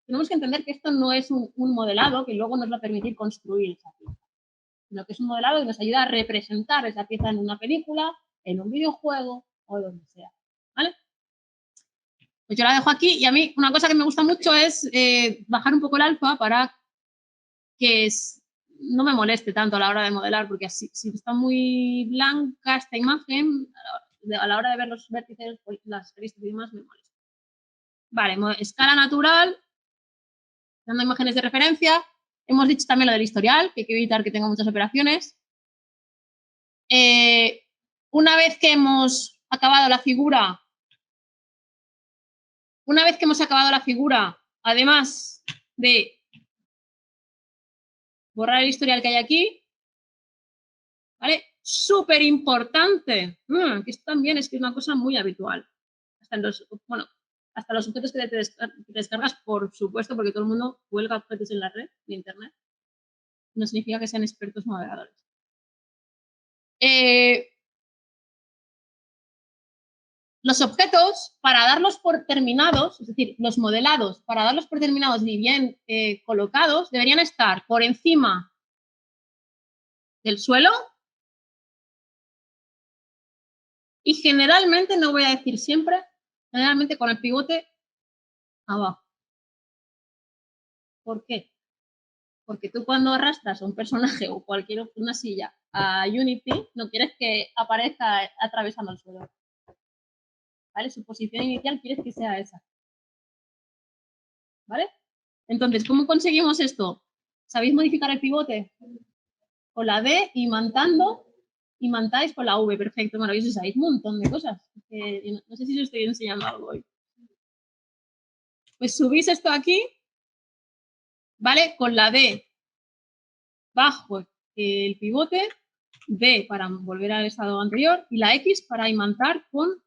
Speaker 1: tenemos que entender que esto no es un modelado que luego nos va a permitir construir esa pieza, sino que es un modelado que nos ayuda a representar esa pieza en una película, en un videojuego o donde sea. ¿Vale? Pues yo la dejo aquí, y a mí una cosa que me gusta mucho es bajar un poco el alfa para que no me moleste tanto a la hora de modelar, porque así, si está muy blanca esta imagen, a la hora de ver los vértices, pues las estadísticas y demás me molesta. Vale, escala natural, dando imágenes de referencia. Hemos dicho también lo del historial, que hay que evitar que tenga muchas operaciones. Una vez que hemos acabado la figura, además de borrar el historial que hay aquí, ¿vale? Súper importante, que esto también es que es una cosa muy habitual. Hasta los objetos que te descargas, por supuesto, porque todo el mundo cuelga objetos en la red, en internet. No significa que sean expertos modeladores. Los objetos, para darlos por terminados, es decir, los modelados, para darlos por terminados y bien colocados, deberían estar por encima del suelo, y generalmente, no voy a decir siempre, generalmente con el pivote abajo. ¿Por qué? Porque tú, cuando arrastras a un personaje o una silla a Unity, no quieres que aparezca atravesando el suelo. ¿Vale? Su posición inicial quieres que sea esa. ¿Vale? Entonces, ¿cómo conseguimos esto? ¿Sabéis modificar el pivote? Con la D, imantáis con la V. Perfecto, maravilloso. Sabéis un montón de cosas. No sé si os estoy enseñando algo hoy. Pues subís esto aquí, ¿vale? Con la D bajo el pivote, B para volver al estado anterior, y la X para imantar con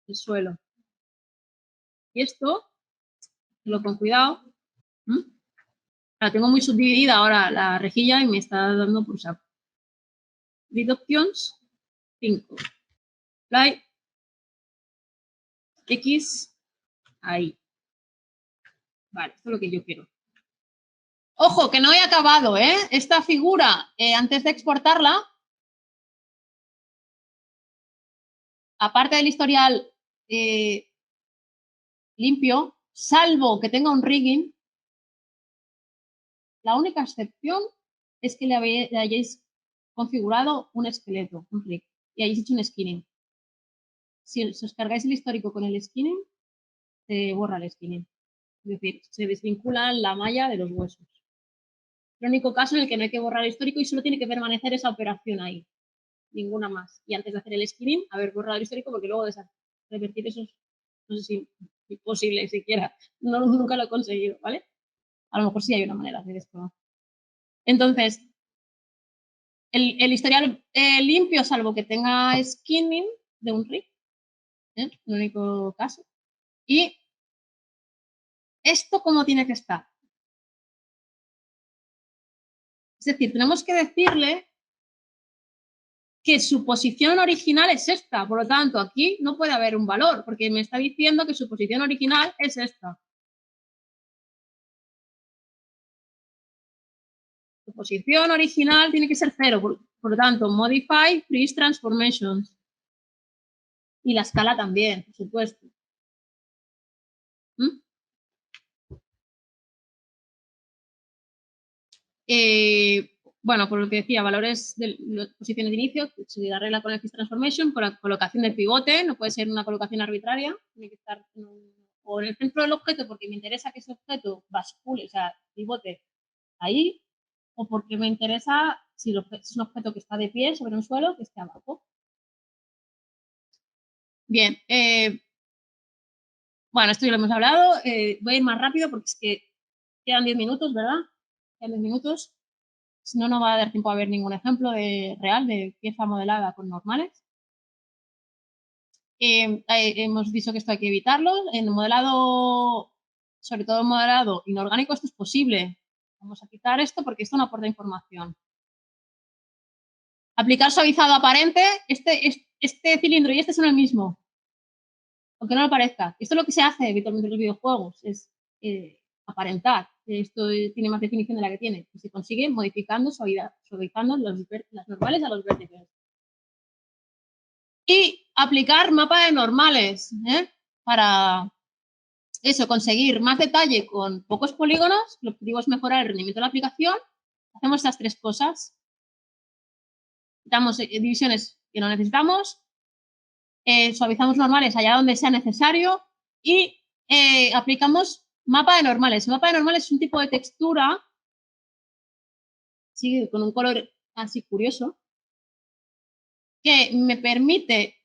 Speaker 1: el suelo. Y esto, lo con cuidado. La tengo muy subdividida ahora la rejilla y me está dando por saco. Grid Options 5. Fly X ahí. Vale, esto es lo que yo quiero. Ojo, que no he acabado, ¿eh? Esta figura, antes de exportarla, aparte del historial limpio, salvo que tenga un rigging, la única excepción es que le hayáis configurado un esqueleto, un rig, y hayáis hecho un skinning. Si os cargáis el histórico con el skinning, se borra el skinning. Es decir, se desvincula la malla de los huesos. El único caso en el que no hay que borrar el histórico y solo tiene que permanecer esa operación ahí. Ninguna más. Y antes de hacer el skinning, haber borrado el histórico, porque luego revertir eso, no sé si es imposible siquiera. Nunca lo he conseguido, ¿vale? A lo mejor sí hay una manera de esto. Entonces, el historial limpio, salvo que tenga skinning de un rig, el único caso. Y esto, ¿cómo tiene que estar? Es decir, tenemos que decirle que su posición original es esta. Por lo tanto, aquí no puede haber un valor, porque me está diciendo que su posición original es esta. Su posición original tiene que ser 0. Por lo tanto, modify freeze transformations. Y la escala también, por supuesto. Bueno, por lo que decía, valores de posiciones de inicio, se da regla con el Fixed Transformation, con la colocación del pivote, no puede ser una colocación arbitraria, tiene que estar o en el centro del objeto porque me interesa que ese objeto bascule, o sea, pivote ahí, o porque me interesa, si es un objeto que está de pie sobre un suelo, que esté abajo. Bien, bueno, esto ya lo hemos hablado, voy a ir más rápido porque es que quedan 10 minutos, ¿verdad? Quedan 10 minutos. Si no, no va a dar tiempo a ver ningún ejemplo real de pieza modelada con normales. Hemos dicho que esto hay que evitarlo. En el modelado, sobre todo en modelado inorgánico, esto es posible. Vamos a quitar esto porque esto no aporta información. Aplicar suavizado aparente. Este cilindro y este son el mismo. Aunque no lo parezca. Esto es lo que se hace habitualmente en los videojuegos. Es aparentar. Esto tiene más definición de la que tiene. Y se consigue modificando, suavizando las normales a los vértices. Y aplicar mapas de normales, para eso, conseguir más detalle con pocos polígonos. El objetivo es mejorar el rendimiento de la aplicación. Hacemos estas tres cosas. Damos divisiones que no necesitamos, suavizamos normales allá donde sea necesario y aplicamos mapa de normales. El mapa de normales es un tipo de textura, sí, con un color así curioso, que me permite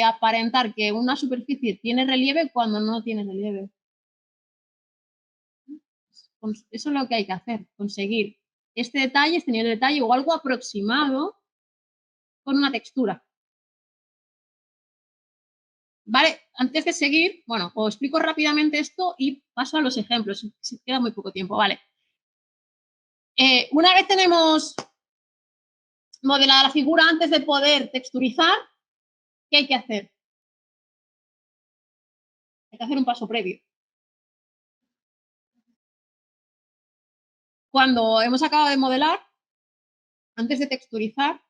Speaker 1: aparentar que una superficie tiene relieve cuando no tiene relieve. Eso es lo que hay que hacer, conseguir este detalle, este nivel de detalle o algo aproximado con una textura. Vale, antes de seguir, bueno, os explico rápidamente esto y paso a los ejemplos, si queda muy poco tiempo, vale. Una vez tenemos modelada la figura, antes de poder texturizar, ¿qué hay que hacer? Hay que hacer un paso previo. Cuando hemos acabado de modelar, antes de texturizar,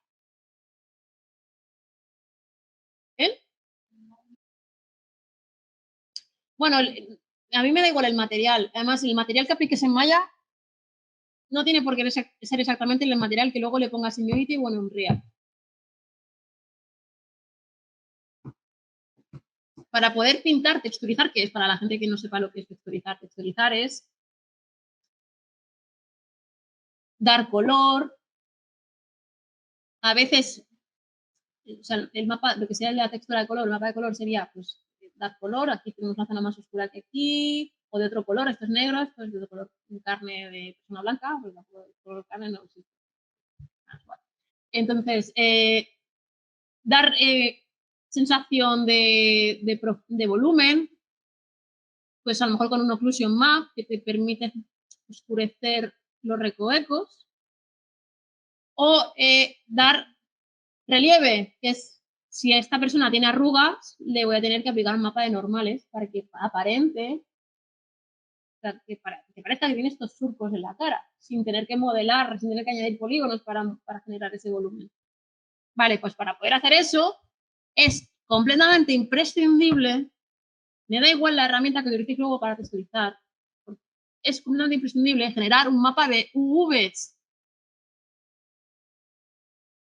Speaker 1: ¿eh? Bueno, a mí me da igual el material. Además, el material que apliques en Maya no tiene por qué ser exactamente el material que luego le pongas en Unity o en Unreal. Para poder pintar, texturizar, que es para la gente que no sepa lo que es texturizar. Texturizar es dar color. A veces, o sea, el mapa, lo que sería la textura de color, el mapa de color sería, pues, dar color. Aquí tenemos una zona más oscura que aquí, o de otro color. Esto es negro, esto es de otro color, carne de persona blanca, pues el color carne no existe. Entonces, dar sensación de volumen, pues a lo mejor con un occlusion map que te permite oscurecer los recovecos, o dar relieve, que es si esta persona tiene arrugas, le voy a tener que aplicar un mapa de normales para que aparente, que parezca que tiene estos surcos en la cara, sin tener que modelar, sin tener que añadir polígonos para generar ese volumen. Vale, pues para poder hacer eso es completamente imprescindible. Me da igual la herramienta que utilices luego para texturizar. Es completamente imprescindible generar un mapa de UVs.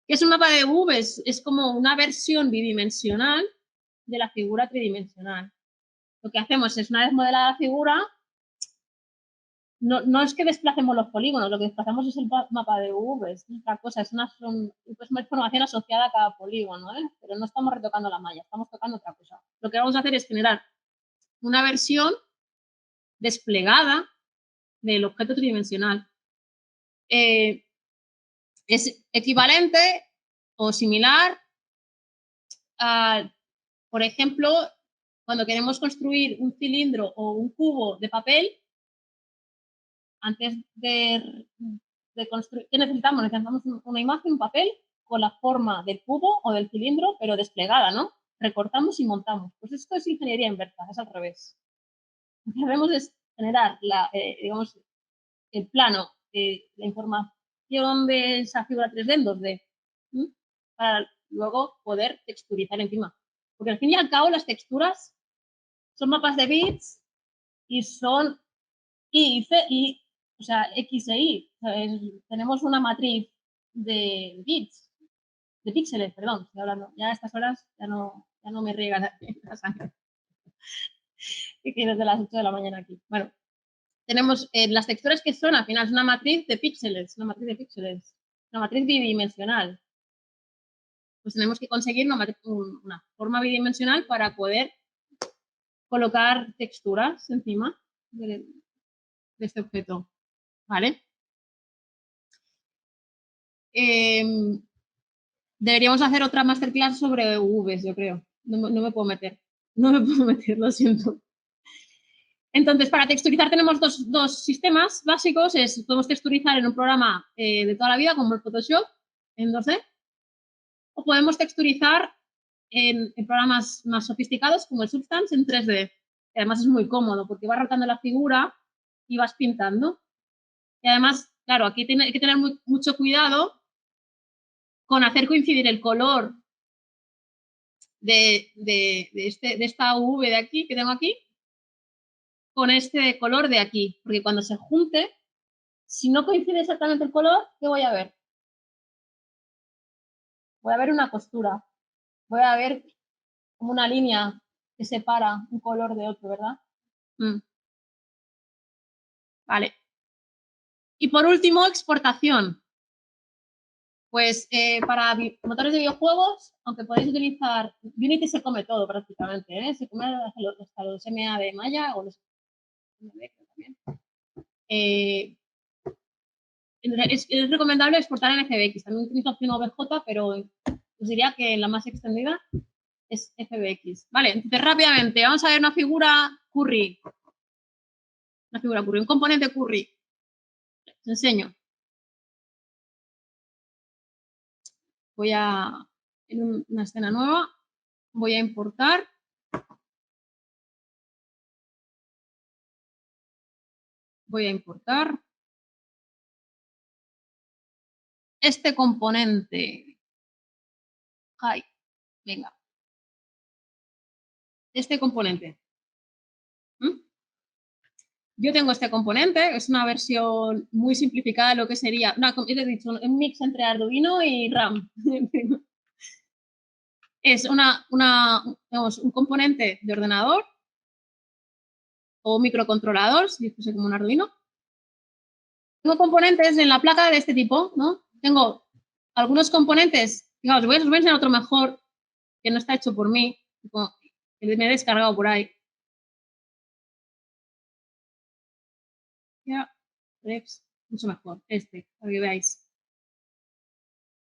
Speaker 1: ¿Qué es un mapa de UVs? Es como una versión bidimensional de la figura tridimensional. Lo que hacemos es, una vez modelada la figura, no es que desplacemos los polígonos, lo que desplazamos es el mapa de UVs. Es otra cosa, es una información asociada a cada polígono, pero no estamos retocando la malla, estamos tocando otra cosa. Lo que vamos a hacer es generar una versión desplegada del objeto tridimensional. Es equivalente o similar a, por ejemplo, cuando queremos construir un cilindro o un cubo de papel, antes de construir, ¿qué necesitamos? Necesitamos una imagen, un papel, con la forma del cubo o del cilindro, pero desplegada, ¿no? Recortamos y montamos. Pues esto es ingeniería inversa, es al revés. Lo que hacemos es generar digamos, el plano, la información de esa figura 3D en 2D, para luego poder texturizar encima. Porque al fin y al cabo las texturas son mapas de bits y son y o sea, X e Y. O sea, tenemos una matriz de bits, de píxeles, perdón, estoy hablando. Ya a estas horas ya no me riega la sangre. Que desde las 8 de la mañana aquí. Bueno, tenemos las texturas que son, al final, es una matriz de píxeles, una matriz bidimensional. Pues tenemos que conseguir una forma bidimensional para poder colocar texturas encima de este objeto, ¿vale? Deberíamos hacer otra masterclass sobre UVs, yo creo. No me puedo meter. No me puedo meter, lo siento. Entonces, para texturizar tenemos dos sistemas básicos. Podemos texturizar en un programa de toda la vida, como el Photoshop, en 2D, o podemos texturizar en programas más sofisticados, como el Substance, en 3D. Que además es muy cómodo, porque vas rotando la figura y vas pintando. Y además, claro, aquí hay que tener mucho cuidado con hacer coincidir el color de esta UV de aquí, que tengo aquí, con este color de aquí, porque cuando se junte, si no coincide exactamente el color, ¿qué voy a ver? Voy a ver una costura, voy a ver como una línea que separa un color de otro, ¿verdad? Vale. Y por último, exportación. Pues para motores de videojuegos, aunque podéis utilizar, Unity se come todo prácticamente, ¿eh? Se come hasta los MA de Maya o los MD también. Es recomendable exportar en FBX. También utilizo opción OBJ, pero os diría que la más extendida es FBX. Vale, entonces rápidamente vamos a ver una figura curry. Un componente curry. Os enseño. Voy a, en una escena nueva, voy a importar. Este componente. Ay, venga. Este componente. Yo tengo este componente, es una versión muy simplificada de lo que sería, he dicho, un mix entre Arduino y RAM. Es digamos, un componente de ordenador o microcontrolador, si fuese como un Arduino. Tengo componentes en la placa de este tipo, ¿no? Tengo algunos componentes, fijaos, os voy a enseñar otro mejor que no está hecho por mí, que me he descargado por ahí. Ya, mucho mejor, para que veáis.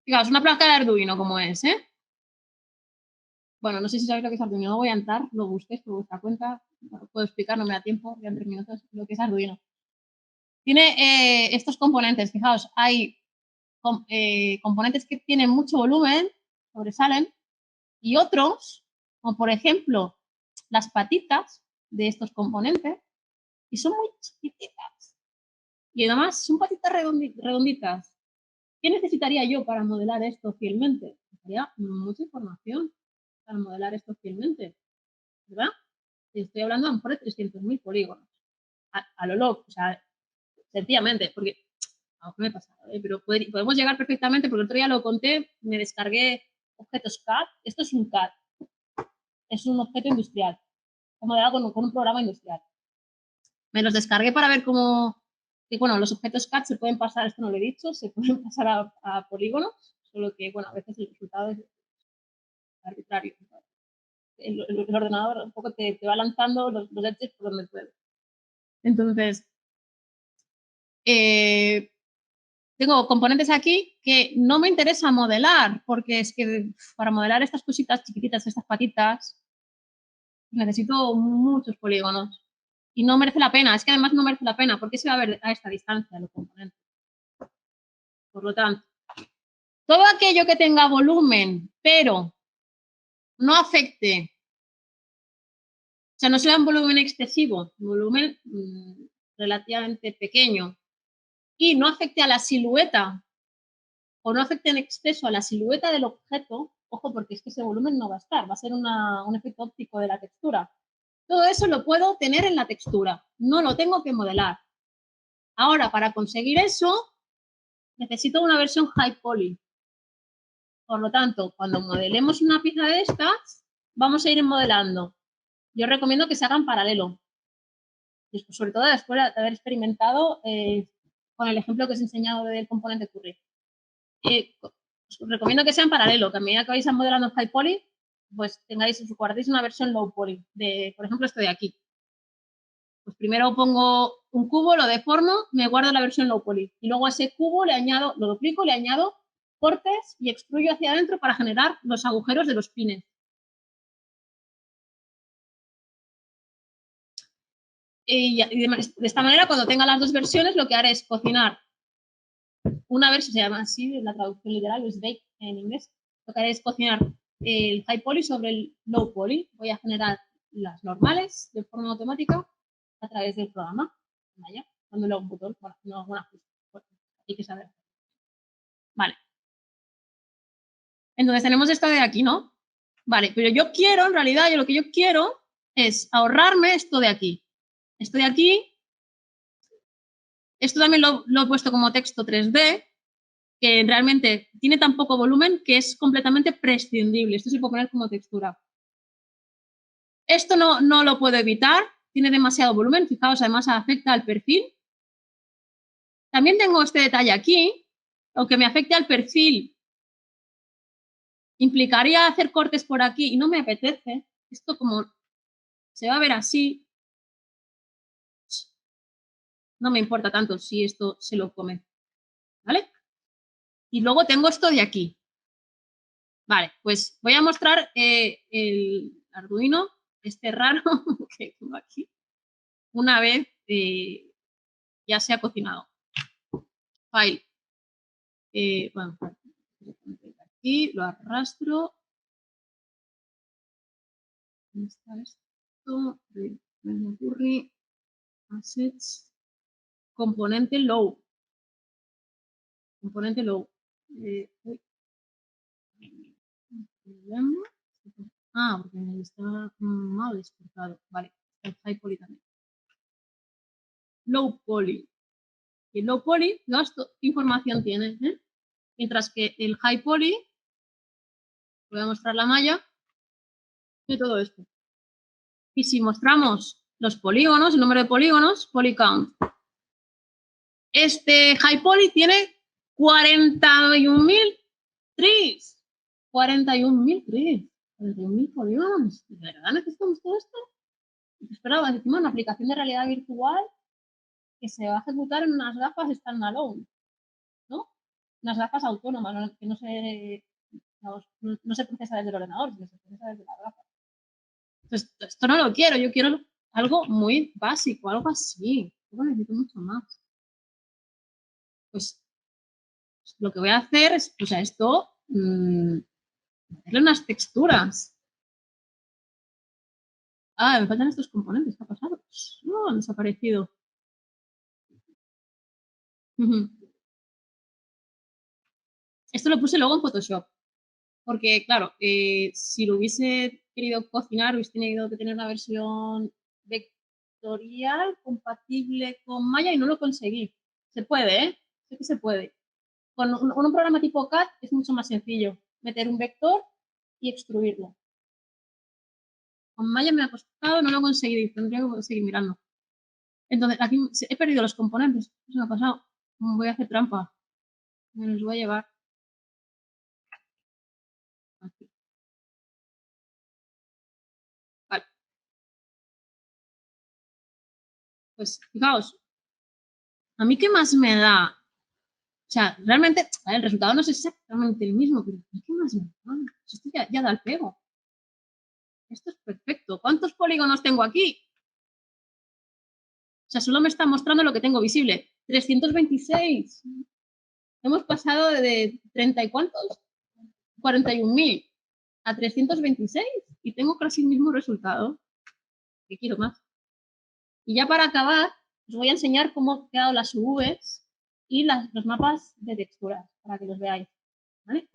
Speaker 1: Fijaos, una placa de Arduino como es, ¿eh? Bueno, no sé si sabéis lo que es Arduino, no voy a entrar, lo busquéis por vuestra cuenta, no puedo explicar, no me da tiempo, ya en 3 minutos, lo que es Arduino. Tiene estos componentes, fijaos, hay componentes que tienen mucho volumen, sobresalen, y otros, como por ejemplo las patitas de estos componentes, y son muy chiquititas. Y además son patitas redonditas. ¿Qué necesitaría yo para modelar esto fielmente? Necesitaría mucha información para modelar esto fielmente, ¿verdad? Estoy hablando a lo mejor de 300.000 polígonos. A lo loco, o sea, sencillamente, porque a lo mejor me he pasado, pero podemos llegar perfectamente, porque el otro día lo conté, me descargué objetos CAD. Esto es un CAD, es un objeto industrial, modelado con un programa industrial. Me los descargué para ver cómo, que bueno, los objetos CAD se pueden pasar, esto no lo he dicho, se pueden pasar a polígonos, solo que, bueno, a veces el resultado es arbitrario. El ordenador un poco te va lanzando los edges por donde puede. Entonces, tengo componentes aquí que no me interesa modelar, porque es que para modelar estas cositas chiquititas, estas patitas, necesito muchos polígonos. Y no merece la pena, es que además no merece la pena, porque se va a ver a esta distancia los componentes. Por lo tanto, todo aquello que tenga volumen, pero no afecte, o sea, no sea un volumen excesivo, un volumen relativamente pequeño, y no afecte a la silueta, o no afecte en exceso a la silueta del objeto, ojo, porque es que ese volumen no va a estar, va a ser un efecto óptico de la textura. Todo eso lo puedo tener en la textura, no lo tengo que modelar. Ahora, para conseguir eso, necesito una versión high poly. Por lo tanto, cuando modelemos una pieza de estas, vamos a ir modelando. Yo recomiendo que se hagan paralelo. Sobre todo después de haber experimentado con el ejemplo que os he enseñado del componente curry. Os recomiendo que sean paralelo, que a medida que vais modelando high poly, pues guardéis una versión low poly, por ejemplo, esto de aquí. Pues primero pongo un cubo, lo deformo, me guardo la versión low poly. Y luego a ese cubo le añado, lo duplico, le añado cortes y extruyo hacia adentro para generar los agujeros de los pines. Y de esta manera, cuando tenga las dos versiones, lo que haré es cocinar una versión, se llama así, la traducción literal es bake en inglés. Lo que haré es cocinar el high poly sobre el low poly. Voy a generar las normales de forma automática a través del programa. Vaya, dándole a un botón, bueno, no alguna cosa, hay que saber. Vale. Entonces tenemos esto de aquí, ¿no? Vale, pero yo quiero, en realidad, lo que yo quiero es ahorrarme esto de aquí. Esto de aquí, esto también lo he puesto como texto 3D, que realmente tiene tan poco volumen que es completamente prescindible. Esto se puede poner como textura. Esto no lo puedo evitar, tiene demasiado volumen, fijaos, además afecta al perfil. También tengo este detalle aquí, aunque me afecte al perfil, implicaría hacer cortes por aquí y no me apetece. Esto como se va a ver así, no me importa tanto si esto se lo come, ¿vale? Y luego tengo esto de aquí. Vale, pues voy a mostrar el Arduino, este raro que tengo aquí, una vez ya se ha cocinado. File. Bueno, aquí lo arrastro. ¿Dónde está esto? Me ocurre. Assets. Componente low. Componente low. Porque está mal exportado. Vale, el high poly también. Low poly. Y el low poly, ¿qué información tiene? Mientras que el high poly, voy a mostrar la malla de todo esto. Y si mostramos los polígonos, el número de polígonos, poly count. Este high poly tiene 41.000 trees. 41.000 trees. 41.000 polígonos. ¿De verdad necesitamos todo esto? Esperaba encima una aplicación de realidad virtual que se va a ejecutar en unas gafas standalone, ¿no? Unas gafas autónomas, que no se procesa desde el ordenador, sino se procesa desde la gafa. Entonces, esto no lo quiero, yo quiero algo muy básico, algo así. Yo necesito mucho más. Pues lo que voy a hacer es, pues a esto, hacerle unas texturas. Me faltan estos componentes, ¿qué ha pasado? No, han desaparecido. Esto lo puse luego en Photoshop. Porque, claro, si lo hubiese querido cocinar, hubiese tenido que tener una versión vectorial compatible con Maya y no lo conseguí. Se puede, ¿eh? Sé que se puede. Con un programa tipo CAD es mucho más sencillo. Meter un vector y extruirlo. Con Maya me ha costado, no lo he conseguido y tendría que seguir mirando. Entonces, aquí he perdido los componentes. ¿Qué se me ha pasado? Voy a hacer trampa. Me los voy a llevar. Aquí. Vale. Pues, fijaos. ¿A mí qué más me da? O sea, realmente el resultado no es exactamente el mismo, pero ¿qué más me da? Esto ya da el pego. Esto es perfecto. ¿Cuántos polígonos tengo aquí? O sea, solo me está mostrando lo que tengo visible. 326. Hemos pasado de 30 y cuántos? 41.000 a 326 y tengo casi el mismo resultado. ¿Qué quiero más? Y ya para acabar, os voy a enseñar cómo he creado las UVs y los mapas de texturas para que los veáis. ¿Vale?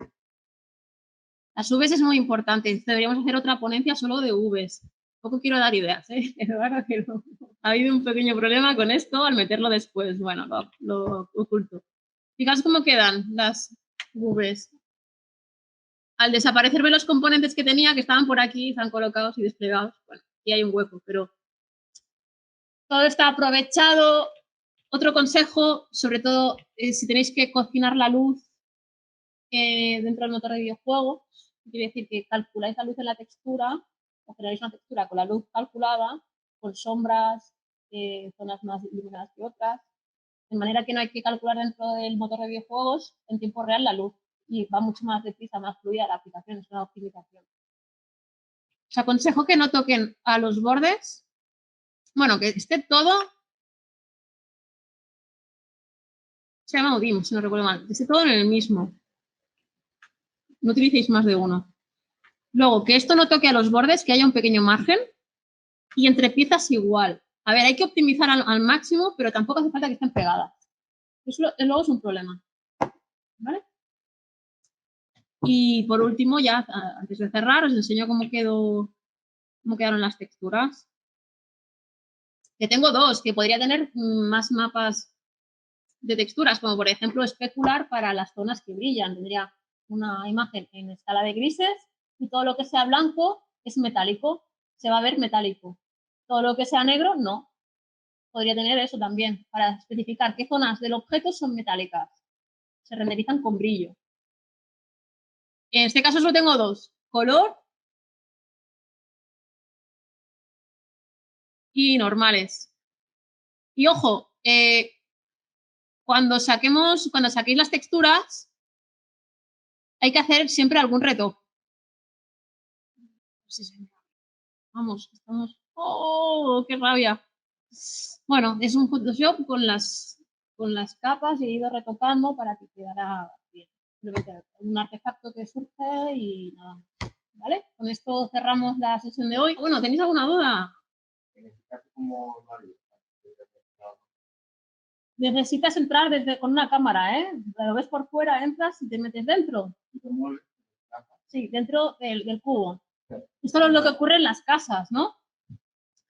Speaker 1: Las UVs es muy importante. Deberíamos hacer otra ponencia solo de UVs. Tampoco quiero dar ideas, ¿eh? Claro que no. Ha habido un pequeño problema con esto al meterlo después. Bueno, lo oculto. Fijaos cómo quedan las Vs. Al desaparecerme los componentes que tenía, que estaban por aquí, están colocados y desplegados. Bueno, aquí hay un hueco, pero todo está aprovechado. Otro consejo, sobre todo si tenéis que cocinar la luz dentro del motor de videojuegos, quiere decir que calculáis la luz en la textura, o generáis una textura con la luz calculada, con sombras, zonas más iluminadas que otras, de manera que no hay que calcular dentro del motor de videojuegos en tiempo real la luz, y va mucho más deprisa, más fluida la aplicación, es una optimización. Os aconsejo que no toquen a los bordes, bueno, que esté todo, se llama Udim, si no recuerdo mal, que esté todo en el mismo. No utilicéis más de uno. Luego, que esto no toque a los bordes, que haya un pequeño margen, y entre piezas igual. A ver, hay que optimizar al máximo, pero tampoco hace falta que estén pegadas. Eso luego es un problema. ¿Vale? Y por último, ya antes de cerrar, os enseño cómo quedaron las texturas. Que tengo dos, que podría tener más mapas de texturas, como por ejemplo especular para las zonas que brillan. Tendría una imagen en escala de grises y todo lo que sea blanco es metálico, se va a ver metálico. Todo lo que sea negro, no. Podría tener eso también, para especificar qué zonas del objeto son metálicas. Se renderizan con brillo. En este caso solo tengo dos, color y normales. Y ojo, cuando saquéis las texturas, hay que hacer siempre algún retoque. Vamos, estamos... ¡Oh, qué rabia! Bueno, es un Photoshop con las capas y he ido retocando para que quedara bien. Un artefacto que surge y nada más. ¿Vale? Con esto cerramos la sesión de hoy. Bueno, ¿tenéis alguna duda? Necesitas entrar con una cámara, ¿eh? Lo ves por fuera, entras y te metes dentro. Sí, dentro del cubo. Esto es lo que ocurre en las casas, ¿no?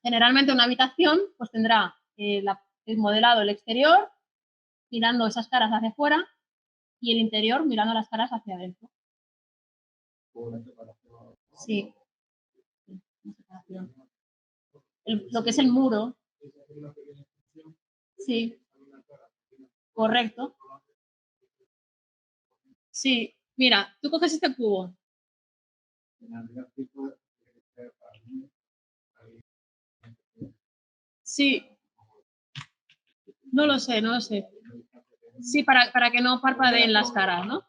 Speaker 1: Generalmente una habitación pues tendrá el modelado el exterior, mirando esas caras hacia afuera, y el interior mirando las caras hacia adentro. Sí. Lo que es el muro. Sí. Correcto. Sí. Mira, tú coges este cubo. Sí. No lo sé, no lo sé. Sí, para que no parpadeen las caras, ¿no?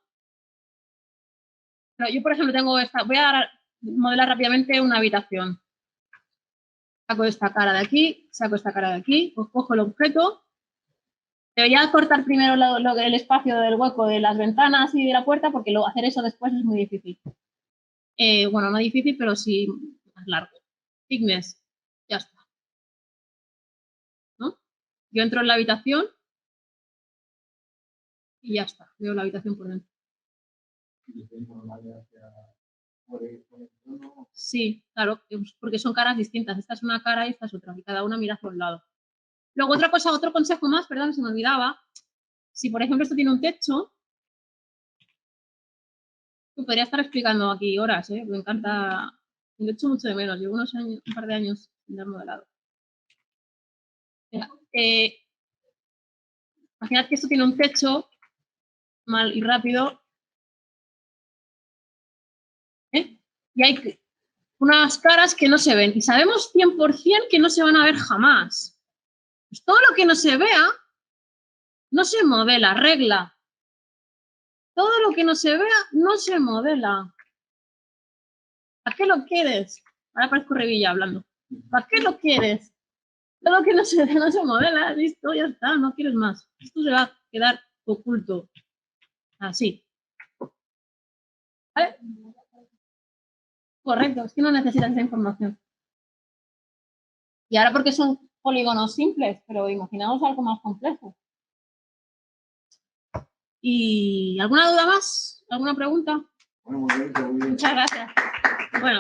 Speaker 1: Pero yo, por ejemplo, tengo esta. Voy a modelar rápidamente una habitación. Saco esta cara de aquí, saco esta cara de aquí, pues cojo el objeto. Debería cortar primero el espacio del hueco de las ventanas y de la puerta, porque hacer eso después es muy difícil. Bueno, no difícil, pero sí más largo. Thickness, ya está. ¿No? Yo entro en la habitación y ya está. Veo la habitación por dentro. Sí, claro, porque son caras distintas. Esta es una cara y esta es otra, y cada una mira hacia un lado. Luego, otra cosa, otro consejo más, perdón, se me olvidaba. Si, por ejemplo, esto tiene un techo, podría estar explicando aquí horas, ¿eh? Me encanta, lo echo mucho de menos. Llevo un par de años sin dar modelado. Mira, imaginad que esto tiene un techo mal y rápido, ¿eh? Y hay unas caras que no se ven. Y sabemos 100% que no se van a ver jamás. Pues todo lo que no se vea no se modela, regla. Todo lo que no se vea no se modela. ¿Para qué lo quieres? Ahora parezco Revilla hablando. ¿Para qué lo quieres? Todo lo que no se ve no se modela. Listo, ya está, no quieres más. Esto se va a quedar oculto. Así. ¿Vale? Correcto, es que no necesitas esa información. Y ahora porque son polígonos simples, pero imaginaos algo más complejo. ¿Y alguna duda más? ¿Alguna pregunta? Muchas gracias. Bueno.